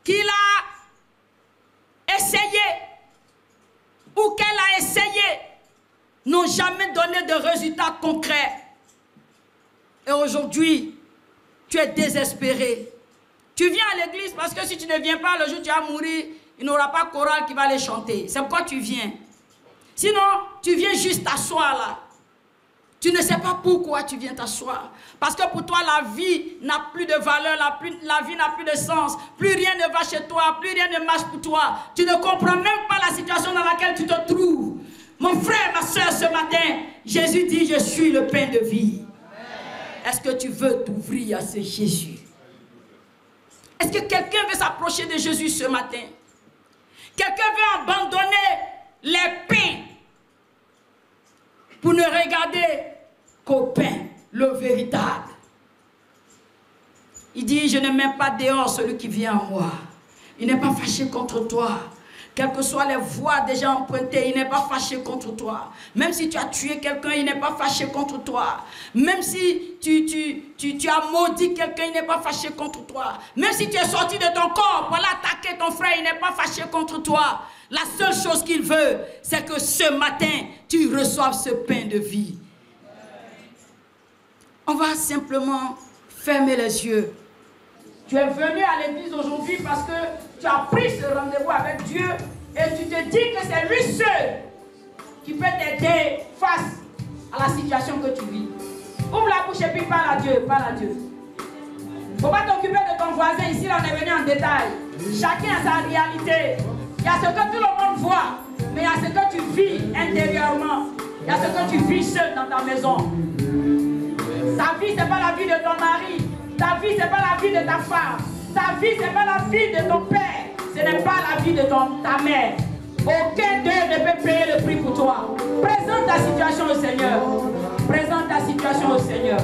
Speaker 7: qu'il a essayées ou qu'elle a essayées n'ont jamais donné de résultats concrets. Et aujourd'hui, tu es désespéré. Tu viens à l'église parce que si tu ne viens pas, le jour où tu vas mourir, il n'y aura pas chorale qui va les chanter. C'est pourquoi tu viens. Sinon, tu viens juste t'asseoir là. Tu ne sais pas pourquoi tu viens t'asseoir. Parce que pour toi, la vie n'a plus de valeur, la vie n'a plus de sens. Plus rien ne va chez toi, plus rien ne marche pour toi. Tu ne comprends même pas la situation dans laquelle tu te trouves. Mon frère, ma soeur, ce matin, Jésus dit, je suis le pain de vie. Est-ce que tu veux t'ouvrir à ce Jésus? Est-ce que quelqu'un veut s'approcher de Jésus ce matin? Quelqu'un veut abandonner les pains pour ne regarder qu'au pain, le véritable. Il dit, je ne mets pas dehors celui qui vient à moi. Il n'est pas fâché contre toi. Quelles que soient les voies déjà empruntées, il n'est pas fâché contre toi. Même si tu as tué quelqu'un, il n'est pas fâché contre toi. Même si tu as maudit quelqu'un, il n'est pas fâché contre toi. Même si tu es sorti de ton corps pour aller attaquer ton frère, il n'est pas fâché contre toi. La seule chose qu'il veut, c'est que ce matin, tu reçoives ce pain de vie. On va simplement
Speaker 6: fermer les yeux.
Speaker 7: Tu es venu à l'église aujourd'hui parce que tu as pris ce rendez-vous avec Dieu et tu te dis que c'est lui seul qui peut t'aider face à la situation que tu vis. Ouvre la bouche et puis parle à Dieu, parle à Dieu. Il ne faut pas t'occuper de ton voisin, ici là on est venu en détail. Chacun a sa réalité. Il y a ce que tout le monde voit, mais il y a ce que tu vis intérieurement. Il y a ce que tu vis seul dans ta maison. Ta vie, ce n'est pas la vie de ton mari. Ta vie, ce n'est pas la vie de ta femme. Ta vie, ce n'est pas la vie de ton père. Ce n'est pas la vie de ta mère. Aucun d'eux ne peut payer le prix pour toi. Présente ta situation au Seigneur. Présente ta situation au Seigneur.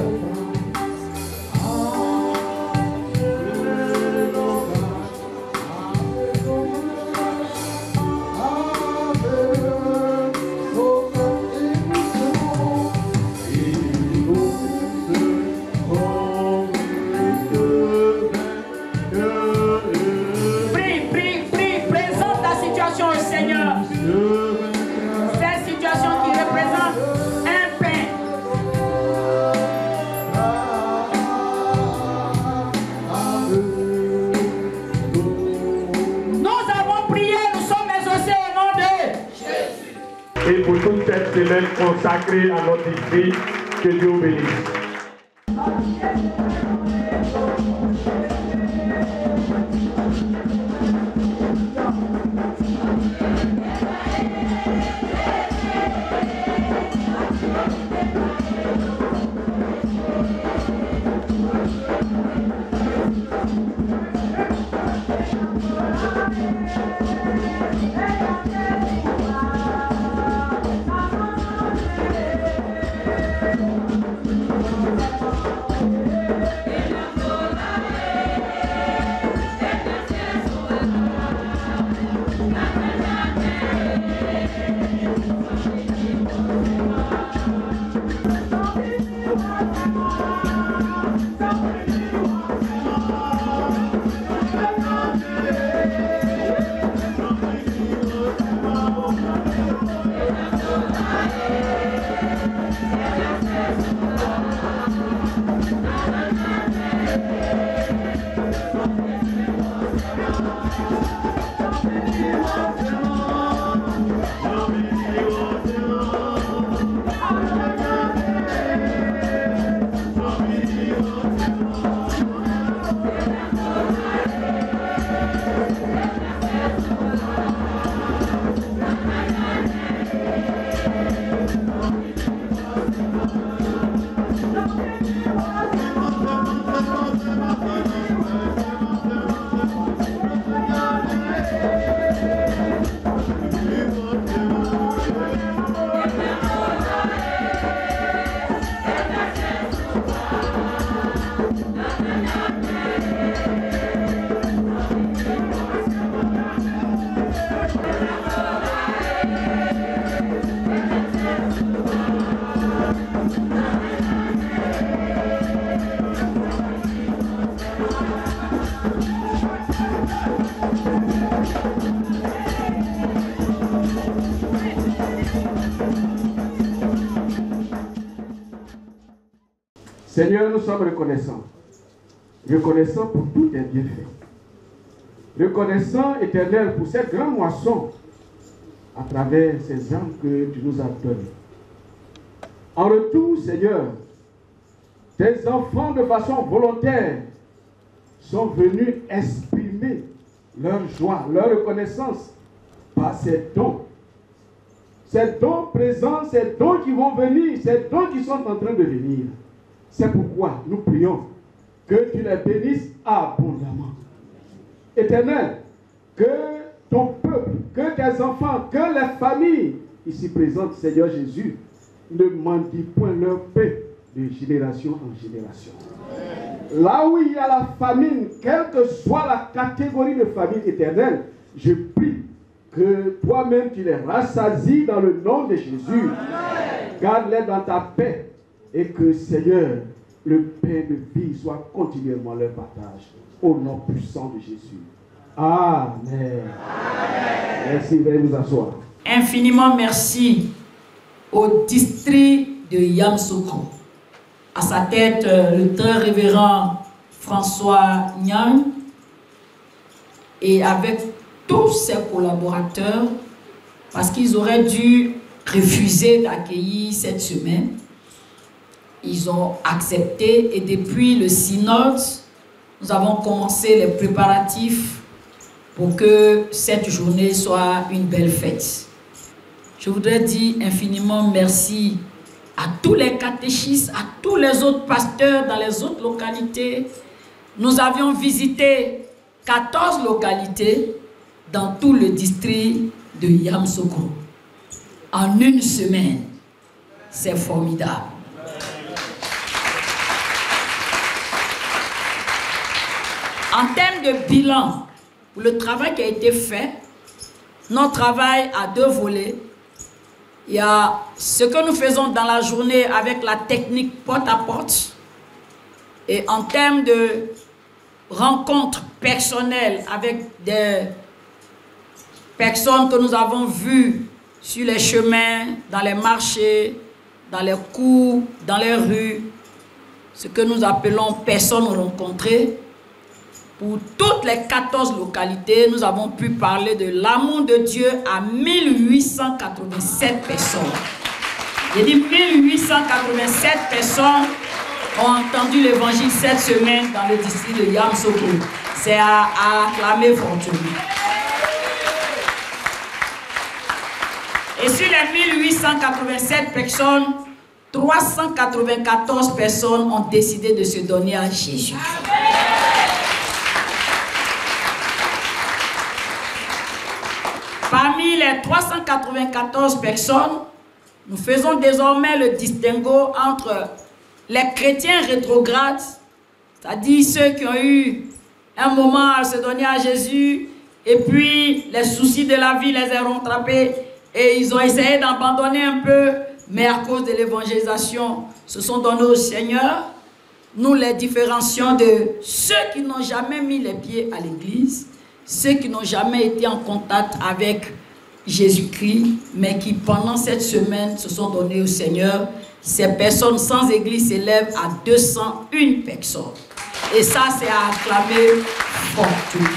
Speaker 1: Et pour toute cette semaine consacrée à notre esprit, que Dieu vous bénisse.
Speaker 8: Seigneur, nous sommes reconnaissants. Reconnaissants pour tous tes bienfaits. Reconnaissants, Éternel, pour cette grande moisson à travers ces âmes que tu nous as données. En retour, Seigneur, tes enfants de façon volontaire sont venus exprimer leur joie, leur reconnaissance par ces dons. Ces dons présents, ces dons qui vont venir, ces dons qui sont en train de venir. C'est pourquoi nous prions que tu les bénisses abondamment. Éternel, que ton peuple, que tes enfants, que les familles ici présentes, Seigneur Jésus, ne mendient point leur pain de génération en génération. Là où il y a la famine, quelle que soit la catégorie de famine éternelle, je prie que toi-même tu les rassasies dans le nom de Jésus. Garde-les dans ta paix. Et que, Seigneur, le pain de vie soit continuellement leur partage. Au nom puissant de Jésus. Amen. Amen. Merci, veuillez nous asseoir.
Speaker 7: Infiniment merci au district de Yamoussoukro à sa tête le très révérend François Niang, et avec tous ses collaborateurs, parce qu'ils auraient dû refuser d'accueillir cette semaine. Ils ont accepté et depuis le synode, nous avons commencé les préparatifs pour que cette journée soit une belle fête. Je voudrais dire infiniment merci à tous les catéchistes, à tous les autres pasteurs dans les autres localités. Nous avions visité 14 localités dans tout le district de Yamoussoukro. En une semaine, c'est formidable. En termes de bilan, pour le travail qui a été fait, notre travail a deux volets. Il y a ce que nous faisons dans la journée avec la technique porte à porte. Et en termes de rencontres personnelles avec des personnes que nous avons vues sur les chemins, dans les marchés, dans les cours, dans les rues, ce que nous appelons personnes rencontrées. Pour toutes les 14 localités, nous avons pu parler de l'amour de Dieu à 1887 personnes. J'ai dit 1887 personnes ont entendu l'évangile cette semaine dans le district de Yamoussoukro. C'est à acclamer fortement. Et sur les 1887 personnes, 394 personnes ont décidé de se donner à Jésus. Parmi les 394 personnes, nous faisons désormais le distinguo entre les chrétiens rétrogrades, c'est-à-dire ceux qui ont eu un moment à se donner à Jésus, et puis les soucis de la vie les ont rattrapés, et ils ont essayé d'abandonner un peu, mais à cause de l'évangélisation, se sont donnés au Seigneur. Nous les différencions de ceux qui n'ont jamais mis les pieds à l'église, ceux qui n'ont jamais été en contact avec Jésus-Christ, mais qui pendant cette semaine se sont donnés au Seigneur. Ces personnes sans église s'élèvent à 201 personnes. Et ça, c'est à acclamer fortement.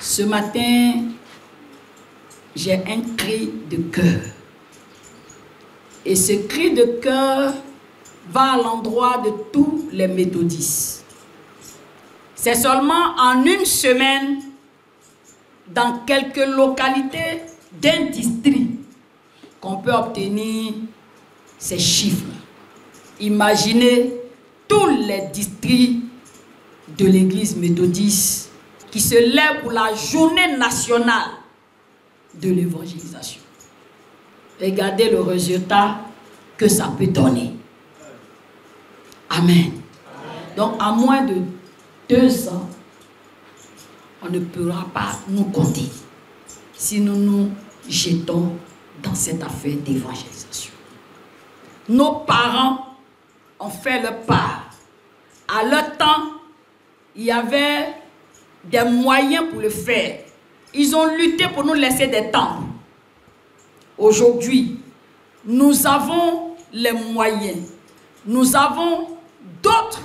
Speaker 7: Ce matin, j'ai un cri de cœur. Et ce cri de cœur va à l'endroit de tous les méthodistes. C'est seulement en une semaine, dans quelques localités d'un district, qu'on peut obtenir ces chiffres. Imaginez tous les districts de l'église méthodiste qui se lèvent pour la journée nationale de l'évangélisation. Regardez le résultat que ça peut donner. Amen. Donc, à moins de 2 ans, on ne pourra pas nous compter si nous nous jetons dans cette affaire d'évangélisation. Nos parents ont fait leur part. À leur temps, il y avait des moyens pour le faire. Ils ont lutté pour nous laisser des temples. Aujourd'hui, nous avons les moyens. Nous avons d'autres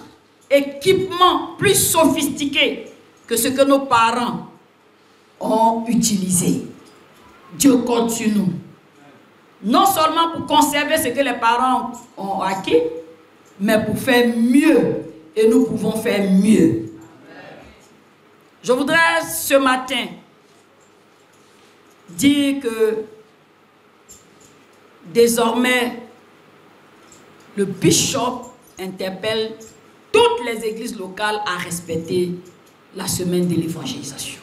Speaker 7: équipements plus sophistiqués que ce que nos parents ont utilisé. Dieu compte sur nous. Non seulement pour conserver ce que les parents ont acquis, mais pour faire mieux. Et nous pouvons faire mieux. Je voudrais ce matin dire que désormais, le bishop interpelle toutes les églises locales à respecter la semaine de l'évangélisation.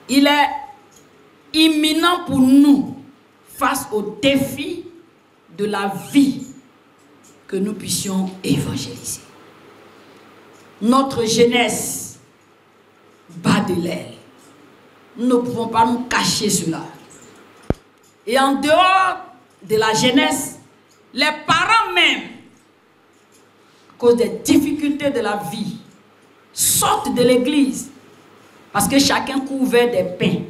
Speaker 7: Il est imminent pour nous, face au défi de la vie, que nous puissions évangéliser. Notre jeunesse bat de l'aile. Nous ne pouvons pas nous cacher cela. Et en dehors de la jeunesse, les parents même, à cause des difficultés de la vie, sortent de l'église parce que chacun couvert des pains.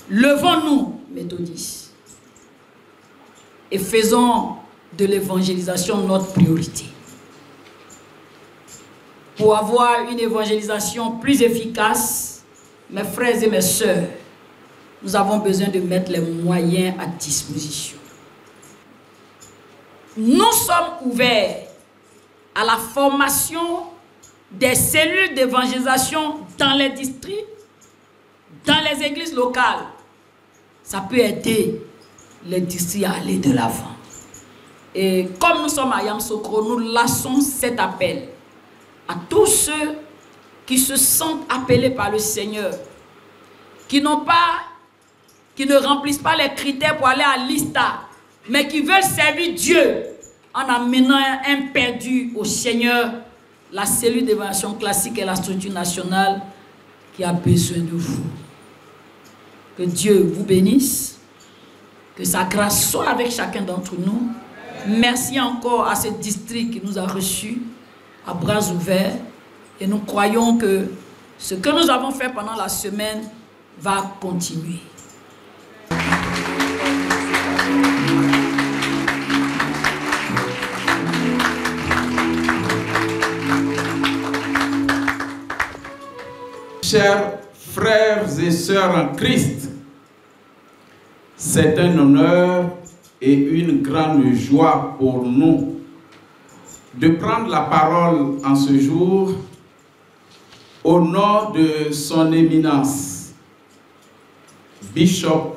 Speaker 7: Levons-nous, méthodistes, et faisons de l'évangélisation notre priorité. Pour avoir une évangélisation plus efficace, mes frères et mes sœurs, nous avons besoin de mettre les moyens à disposition. Nous sommes ouverts à la formation des cellules d'évangélisation dans les districts, dans les églises locales. Ça peut aider les districts à aller de l'avant. Et comme nous sommes à Yamoussoukro, nous lançons cet appel à tous ceux qui se sentent appelés par le Seigneur, qui ne remplissent pas les critères pour aller à l'ISTA, mais qui veulent servir Dieu en amenant un perdu au Seigneur. La cellule d'évaluation classique est la structure nationale qui a besoin de vous. Que Dieu vous bénisse, que sa grâce soit avec chacun d'entre nous. Merci encore à ce district qui nous a reçus à bras ouverts, et nous croyons que ce que nous avons fait pendant la semaine va continuer.
Speaker 2: Chers frères et sœurs en Christ, c'est un honneur et une grande joie pour nous de prendre la parole en ce jour au nom de son éminence, Bishop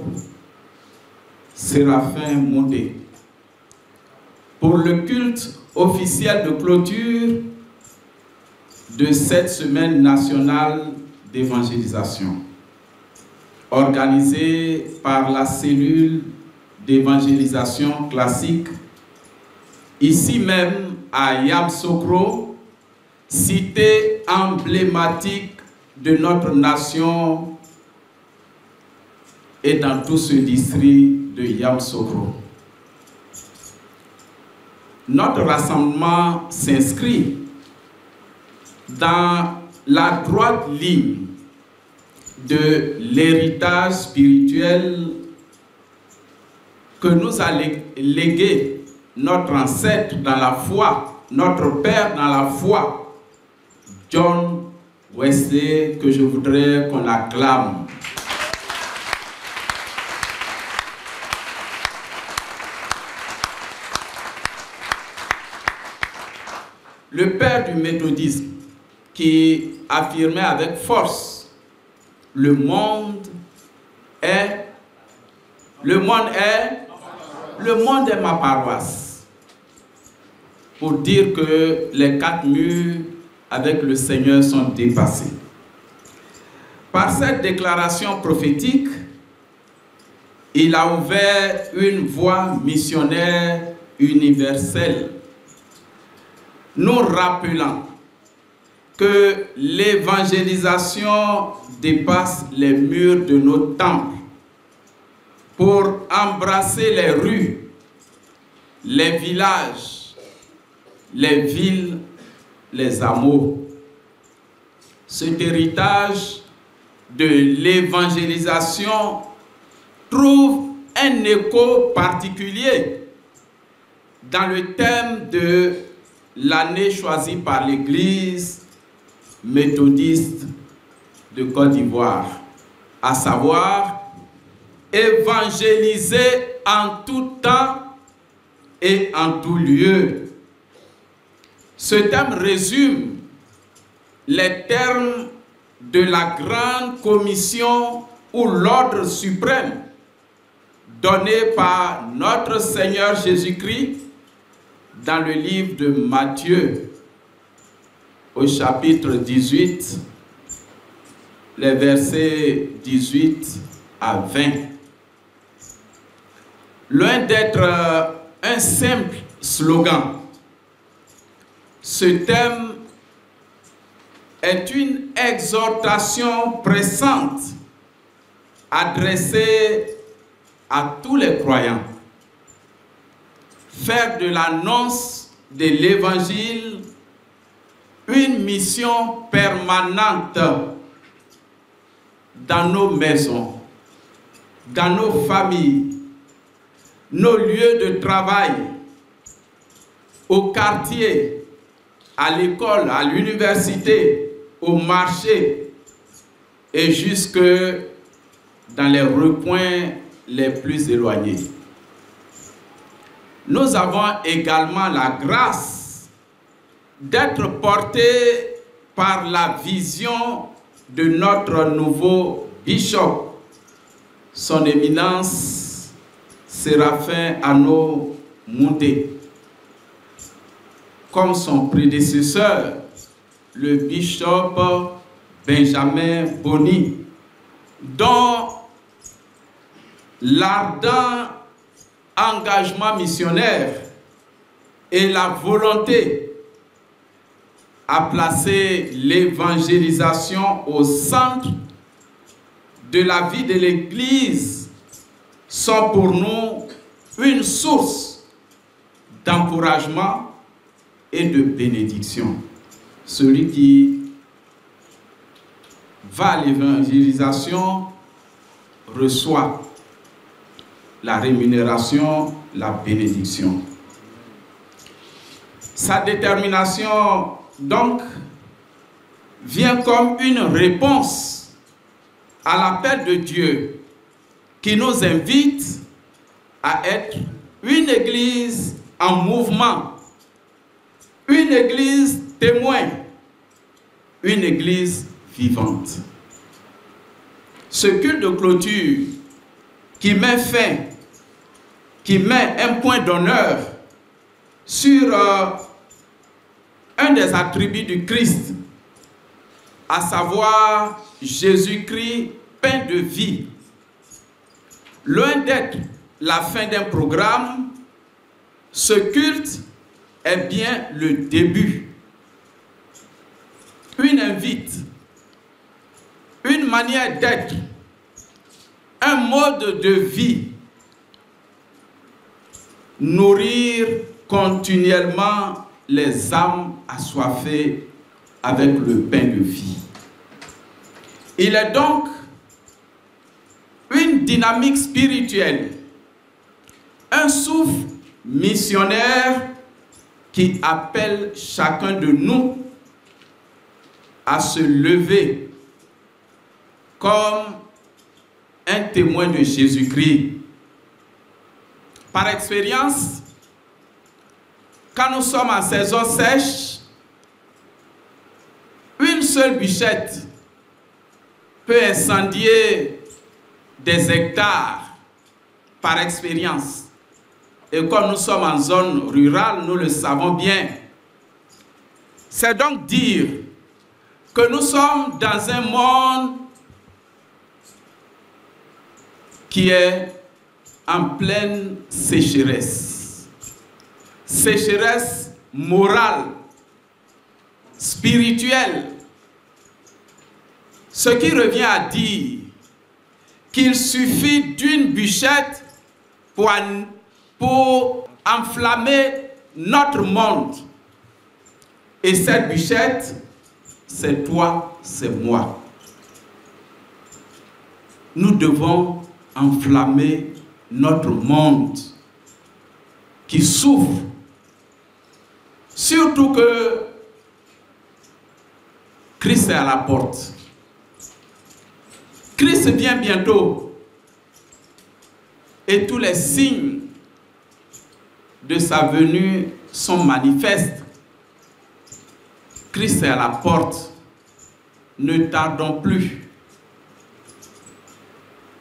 Speaker 2: Séraphin Moundé, pour le culte officiel de clôture de cette semaine nationale d'évangélisation, organisée par la cellule d'évangélisation classique, ici même à Yamoussoukro, cité emblématique de notre nation et dans tout ce district de Yamoussoukro. Notre rassemblement s'inscrit dans la droite ligne de l'héritage spirituel que nous a légué notre ancêtre dans la foi, notre père dans la foi, John Wesley, que je voudrais qu'on acclame. Le père du méthodisme qui affirmait avec force: le monde est ma paroisse. Pour dire que les 4 murs avec le Seigneur sont dépassés. Par cette déclaration prophétique, il a ouvert une voie missionnaire universelle, nous rappelant que l'évangélisation dépasse les murs de nos temples pour embrasser les rues, les villages, les villes, les hameaux. Cet héritage de l'évangélisation trouve un écho particulier dans le thème de l'année choisie par l'Église méthodiste de Côte d'Ivoire, à savoir évangéliser en tout temps et en tout lieu. Ce thème résume les termes de la grande commission ou l'ordre suprême donné par notre Seigneur Jésus-Christ dans le livre de Matthieu, au chapitre 18, les versets 18 à 20. Loin d'être un simple slogan, ce thème est une exhortation pressante adressée à tous les croyants. Faire de l'annonce de l'Évangile une mission permanente dans nos maisons, dans nos familles, nos lieux de travail, au quartier, à l'école, à l'université, au marché et jusque dans les recoins les plus éloignés. Nous avons également la grâce d'être portés par la vision de notre nouveau bishop, son éminence Séraphin Anno Moundé, comme son prédécesseur, le bishop Benjamin Boni, dont l'ardent engagement missionnaire et la volonté à placer l'évangélisation au centre de la vie de l'Église sont pour nous une source d'encouragement et de bénédiction. Celui qui va à l'évangélisation reçoit la rémunération, la bénédiction. Sa détermination, donc, vient comme une réponse à l'appel de Dieu qui nous invite à être une église en mouvement, une église témoin, une église vivante. Ce culte de clôture qui met fin, qui met un point d'honneur sur un des attributs du Christ, à savoir Jésus-Christ, pain de vie. Loin d'être la fin d'un programme, ce culte est bien le début. Une invite, une manière d'être, un mode de vie. Nourrir continuellement les âmes assoiffées avec le pain de vie. Il est donc une dynamique spirituelle, un souffle missionnaire qui appelle chacun de nous à se lever comme un témoin de Jésus-Christ. Par expérience, quand nous sommes en saison sèche, une seule bûchette peut incendier des hectares par expérience. Et comme nous sommes en zone rurale, nous le savons bien. C'est donc dire que nous sommes dans un monde qui est en pleine sécheresse. Sécheresse morale, spirituelle. Ce qui revient à dire qu'il suffit d'une bûchette pour enflammer notre monde. Et cette bûchette, c'est toi, c'est moi. Nous devons enflammer notre monde qui souffre. Surtout que Christ est à la porte. Christ vient bientôt. Et tous les signes de sa venue sont manifestes. Christ est à la porte. Ne tardons plus.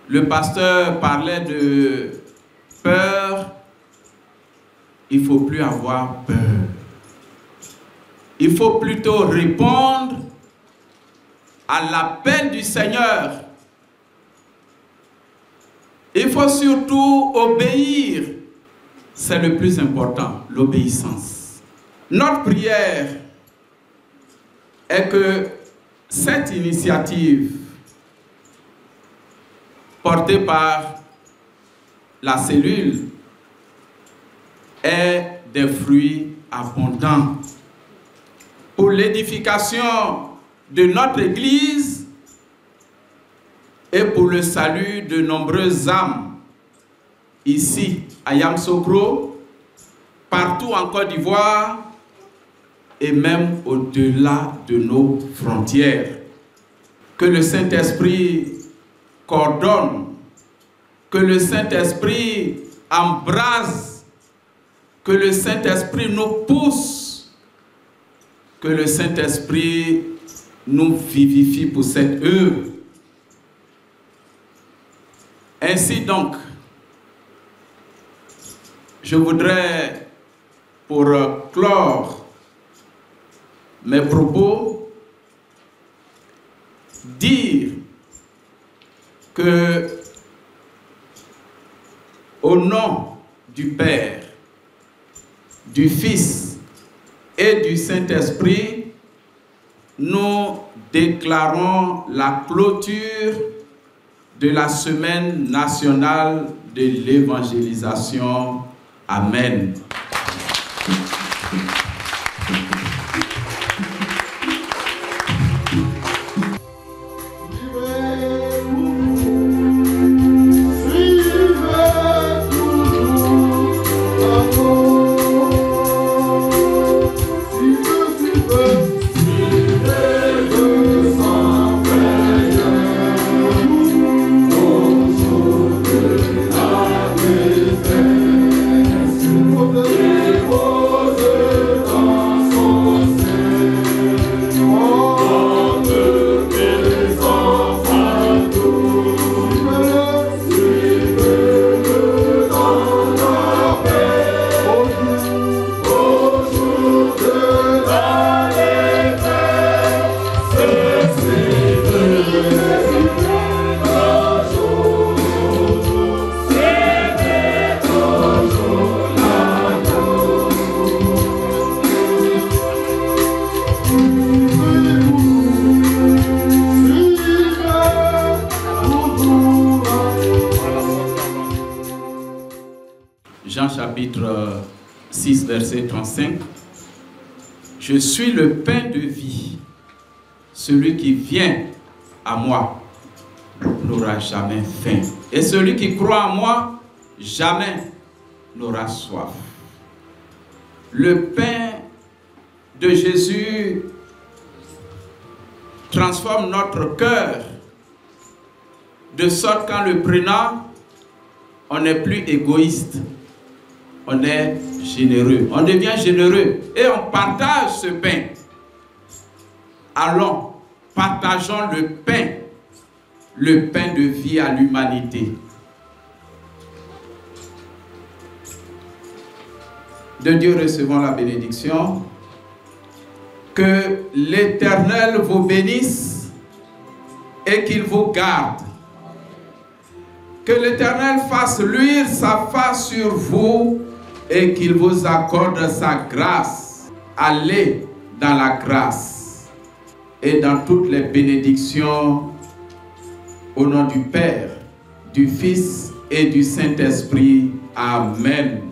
Speaker 2: Le pasteur parlait de peur. Il ne faut plus avoir peur. Il faut plutôt répondre à l'appel du Seigneur. Il faut surtout obéir. C'est le plus important, l'obéissance. Notre prière est que cette initiative portée par la cellule ait des fruits abondants pour l'édification de notre Église et pour le salut de nombreuses âmes ici à Yamoussoukro, partout en Côte d'Ivoire et même au-delà de nos frontières. Que le Saint-Esprit coordonne, que le Saint-Esprit embrase, que le Saint-Esprit nous pousse, que le Saint-Esprit nous vivifie pour cette œuvre. Ainsi donc, je voudrais, pour clore mes propos, dire que, au nom du Père, du Fils et du Saint-Esprit, nous déclarons la clôture de la Semaine nationale de l'évangélisation. Amen. Jean chapitre 6, verset 35. Je suis le pain de vie. Celui qui vient à moi n'aura jamais faim. Et celui qui croit en moi, jamais n'aura soif. Le pain de Jésus transforme notre cœur de sorte qu'en le prenant, on n'est plus égoïste. On est généreux, on devient généreux et on partage ce pain. Allons, partageons le pain de vie à l'humanité. De Dieu recevons la bénédiction. Que l'Éternel vous bénisse et qu'il vous garde. Que l'Éternel fasse luire sa face sur vous et qu'il vous accorde sa grâce. Allez dans la grâce et dans toutes les bénédictions au nom du Père, du Fils et du Saint-Esprit. Amen.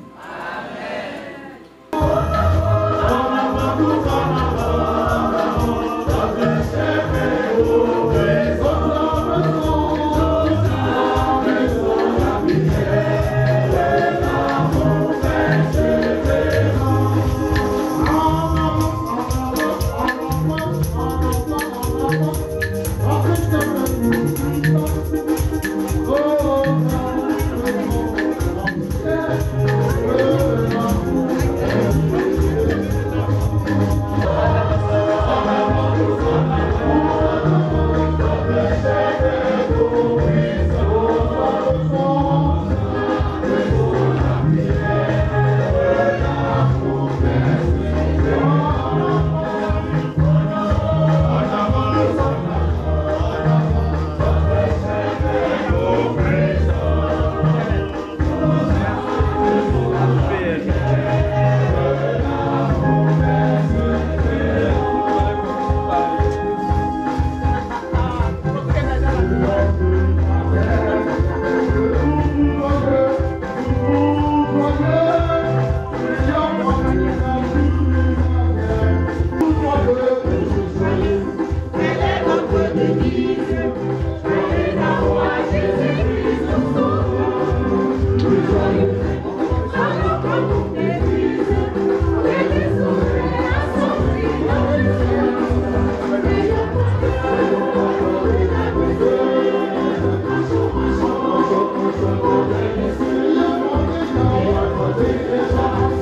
Speaker 9: Oh,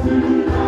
Speaker 9: Seigneur.